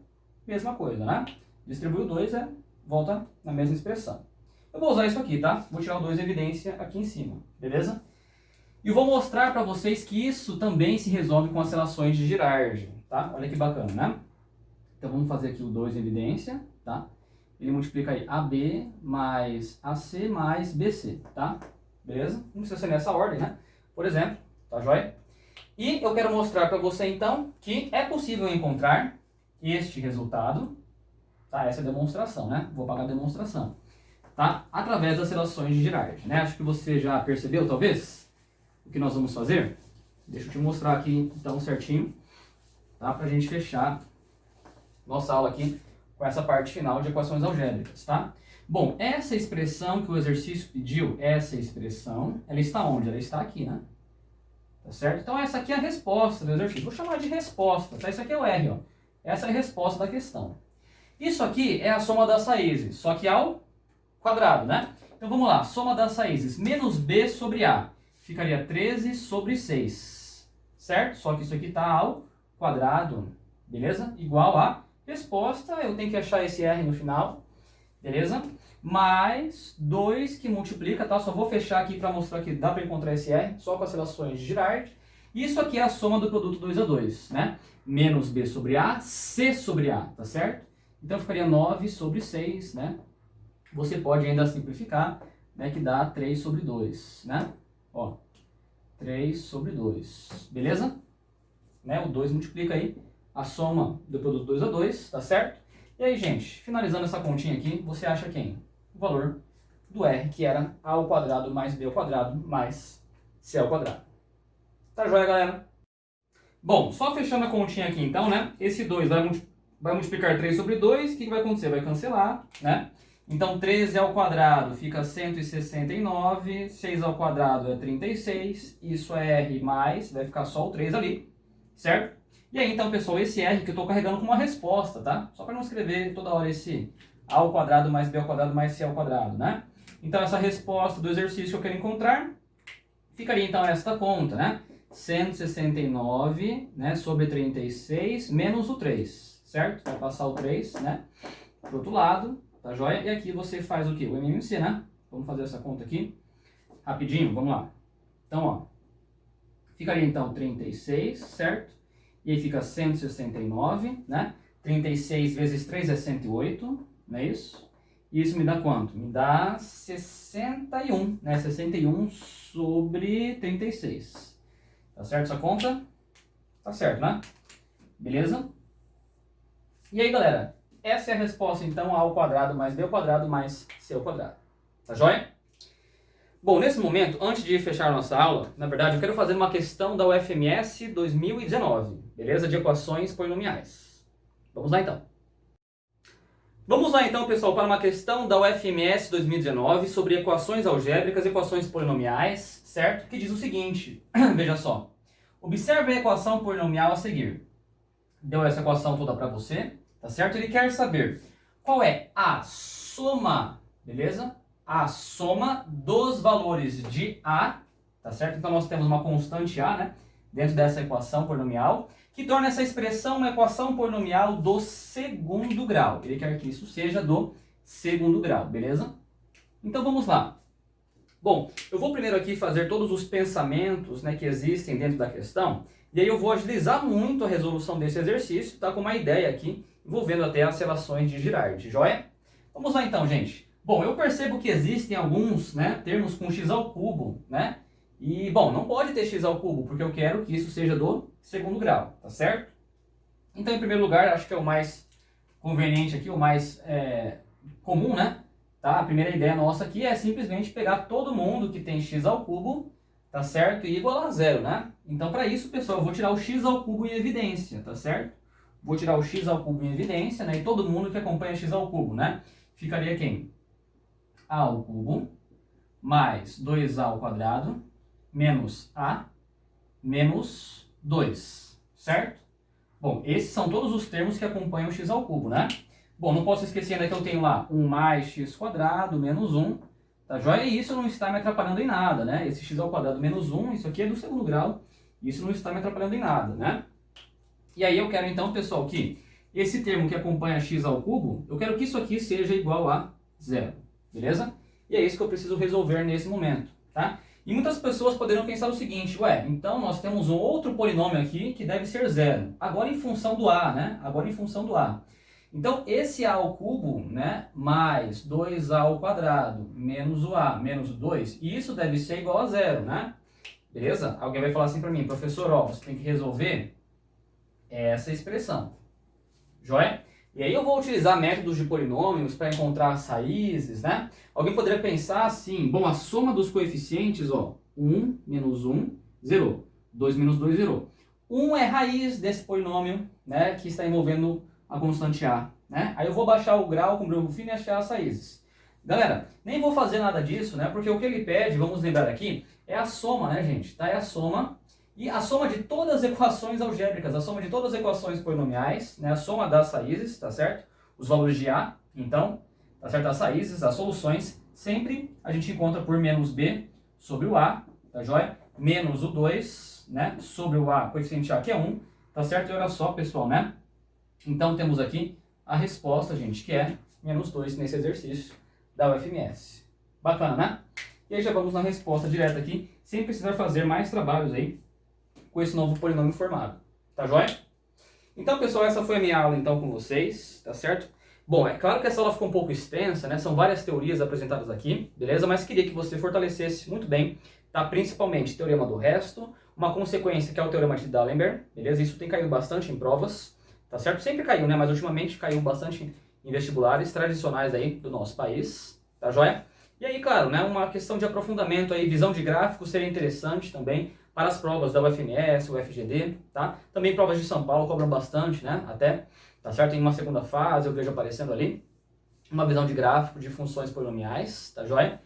Mesma coisa, né? Distribui o 2, volta na mesma expressão. Eu vou usar isso aqui, tá? Vou tirar o 2 em evidência aqui em cima, beleza? E vou mostrar para vocês que isso também se resolve com as relações de Girard, tá? Olha que bacana, né? Então vamos fazer aqui o 2 em evidência, tá? Ele multiplica aí AB mais AC mais BC, tá? Beleza? Não precisa ser nessa ordem, né? Por exemplo, tá joia? E eu quero mostrar para você então que é possível encontrar este resultado, tá? Essa é a demonstração, né? Vou apagar a demonstração, tá? Através das relações de Girard, né? Acho que você já percebeu, talvez, o que nós vamos fazer. Deixa eu te mostrar aqui então certinho, tá? Pra gente fechar nossa aula aqui com essa parte final de equações algébricas, tá? Bom, essa expressão que o exercício pediu, essa expressão, ela está onde? Ela está aqui, né? Tá certo? Então essa aqui é a resposta do exercício. Vou chamar de resposta, tá? Isso aqui é o R, ó. Essa é a resposta da questão. Isso aqui é a soma das raízes, só que ao quadrado, né? Então vamos lá, soma das raízes, menos B sobre A, ficaria 13 sobre 6, certo? Só que isso aqui está ao quadrado, beleza? Igual a resposta, eu tenho que achar esse R no final, beleza? Mais 2 que multiplica, tá? Só vou fechar aqui para mostrar que dá para encontrar esse R, só com as relações de Girard. Isso aqui é a soma do produto 2 a 2, né? Menos B sobre A, C sobre A, tá certo? Então ficaria 9 sobre 6, né? Você pode ainda simplificar, né? Que dá 3 sobre 2, né? Ó, 3 sobre 2, beleza? Né? O 2 multiplica aí a soma do produto 2 a 2, tá certo? E aí, gente, finalizando essa continha aqui, você acha quem? O valor do R, que era A ao quadrado mais B ao quadrado mais C ao quadrado. Tá joia, galera? Bom, só fechando a continha aqui então, né? Esse 2 vai multiplicar 3 sobre 2, o que vai acontecer? Vai cancelar, né? Então 13 ao quadrado fica 169, 6 ao quadrado é 36, isso é R mais, vai ficar só o 3 ali, certo? E aí então, pessoal, esse R que eu estou carregando como uma resposta, tá? Só para não escrever toda hora esse A ao quadrado mais B ao quadrado mais C ao quadrado, né? Então essa resposta do exercício que eu quero encontrar, ficaria então esta conta, né? 169, né, sobre 36 menos o 3, certo? Vai passar o 3, né, para o outro lado, tá joia? E aqui você faz o quê? O MMC, né? Vamos fazer essa conta aqui, rapidinho, vamos lá. Então, ó, ficaria então 36, certo? E aí fica 169, né? 36 vezes 3 é 108, não é isso? E isso me dá quanto? Me dá 61, né? 61 sobre 36. Tá certo essa conta? Tá certo, né? Beleza? E aí, galera? Essa é a resposta, então, A ao quadrado mais B ao quadrado mais C ao quadrado. Tá joia? Bom, nesse momento, antes de fechar a nossa aula, na verdade, eu quero fazer uma questão da UFMS 2019, beleza? De equações polinomiais. Vamos lá, então. Vamos lá, então, pessoal, para uma questão da UFMS 2019 sobre equações algébricas e equações polinomiais, certo? Que diz o seguinte, veja só. Observe a equação polinomial a seguir. Deu essa equação toda para você, tá certo? Ele quer saber qual é a soma, beleza? A soma dos valores de A, tá certo? Então nós temos uma constante A, né? Dentro dessa equação polinomial, que torna essa expressão uma equação polinomial do segundo grau. Ele quer que isso seja do segundo grau, beleza? Então vamos lá. Bom, eu vou primeiro aqui fazer todos os pensamentos, né, que existem dentro da questão, e aí eu vou agilizar muito a resolução desse exercício, tá? Com uma ideia aqui, envolvendo até as relações de Girard, joia? Vamos lá então, gente. Bom, eu percebo que existem alguns, né, termos com x ao cubo, né? E, bom, não pode ter x ao cubo, porque eu quero que isso seja do segundo grau, tá certo? Então, em primeiro lugar, acho que é o mais conveniente aqui, o mais comum, né? Tá? A primeira ideia nossa aqui é simplesmente pegar todo mundo que tem x ao cubo, tá certo? E igualar a zero, né? Então, para isso, pessoal, eu vou tirar o x ao cubo em evidência, tá certo? vou tirar o x ao cubo em evidência, né? E todo mundo que acompanha x ao cubo, né? Ficaria quem? A ao cubo mais 2a ao quadrado menos a menos 2, certo? Bom, esses são todos os termos que acompanham x ao cubo, né? Bom, não posso esquecer ainda que eu tenho lá 1 mais x quadrado menos 1, tá joia? E isso não está me atrapalhando em nada, né? Esse x ao quadrado menos 1, isso aqui é do segundo grau, isso não está me atrapalhando em nada, né? E aí eu quero então, pessoal, que esse termo que acompanha x ao cubo, eu quero que isso aqui seja igual a zero, beleza? E é isso que eu preciso resolver nesse momento, tá? E muitas pessoas poderiam pensar o seguinte, ué, então nós temos um outro polinômio aqui que deve ser zero, agora em função do a, né? Agora em função do a. Então, esse a ao cubo, né, mais 2a ao quadrado, menos o a, menos o 2, isso deve ser igual a zero, né? Beleza? Alguém vai falar assim para mim, professor, ó, você tem que resolver essa expressão. Joia? E aí eu vou utilizar métodos de polinômios para encontrar as raízes, né? Alguém poderia pensar assim, bom, a soma dos coeficientes, ó, 1 menos 1, zerou. 2 menos 2, zerou. 1 é raiz desse polinômio, né, que está envolvendo a constante a, né? Aí eu vou baixar o grau com o brilho fino e achar as raízes. Galera, nem vou fazer nada disso, né? Porque o que ele pede, vamos lembrar aqui, é a soma, né, gente? Tá? É a soma. E a soma de todas as equações algébricas, a soma de todas as equações polinomiais, né? A soma das raízes, tá certo? Os valores de a, então, tá certo? As raízes, as soluções, sempre a gente encontra por menos b sobre o a, tá joia? Menos o 2, né? Sobre o a, coeficiente a, que é 1, tá certo? E olha só, pessoal, né? Então temos aqui a resposta, gente, que é menos 2 nesse exercício da UFMS. Bacana, né? E aí já vamos na resposta direta aqui, sem precisar fazer mais trabalhos aí com esse novo polinômio formado. Tá joia? Então, pessoal, essa foi a minha aula então com vocês, tá certo? Bom, é claro que essa aula ficou um pouco extensa, né? São várias teorias apresentadas aqui, beleza? Mas queria que você fortalecesse muito bem, tá? Principalmente o teorema do resto, uma consequência que é o teorema de D'Alembert, beleza? Isso tem caído bastante em provas, tá certo? Sempre caiu, né? Mas ultimamente caiu bastante em vestibulares tradicionais aí do nosso país, tá joia? E aí, claro, né? Uma questão de aprofundamento aí, visão de gráfico seria interessante também para as provas da UFMS, UFGD, tá? Também provas de São Paulo cobram bastante, né? Até, tá certo? Em uma segunda fase eu vejo aparecendo ali uma visão de gráfico de funções polinomiais, tá joia?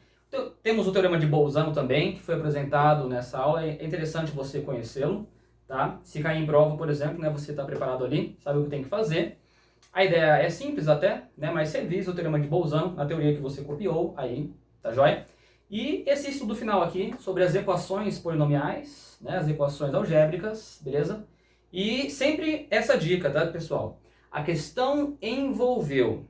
Temos o teorema de Bolzano também, que foi apresentado nessa aula, é interessante você conhecê-lo, tá? Se cair em prova, por exemplo, né, você está preparado ali, sabe o que tem que fazer. A ideia é simples até, né, mas você visa o teorema de Bolzano, na teoria que você copiou aí, tá joia? E esse estudo final aqui, sobre as equações polinomiais, né, as equações algébricas, beleza? E sempre essa dica, tá, pessoal? A questão envolveu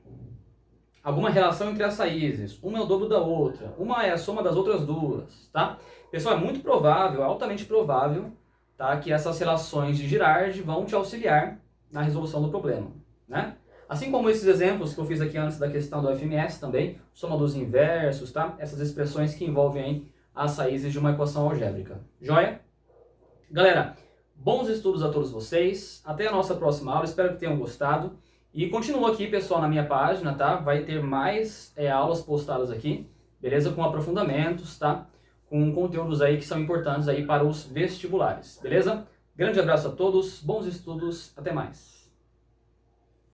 alguma relação entre as raízes, uma é o dobro da outra, uma é a soma das outras duas, tá? Pessoal, é muito provável, altamente provável, tá, que essas relações de Girard vão te auxiliar na resolução do problema, né? Assim como esses exemplos que eu fiz aqui antes da questão do FMS também, soma dos inversos, tá? Essas expressões que envolvem aí as raízes de uma equação algébrica. Joia? Galera, bons estudos a todos vocês. Até a nossa próxima aula. Espero que tenham gostado. E continua aqui, pessoal, na minha página, tá? Vai ter mais aulas postadas aqui, beleza? Com aprofundamentos, tá? Com conteúdos aí que são importantes aí para os vestibulares, beleza? Grande abraço a todos, bons estudos, até mais.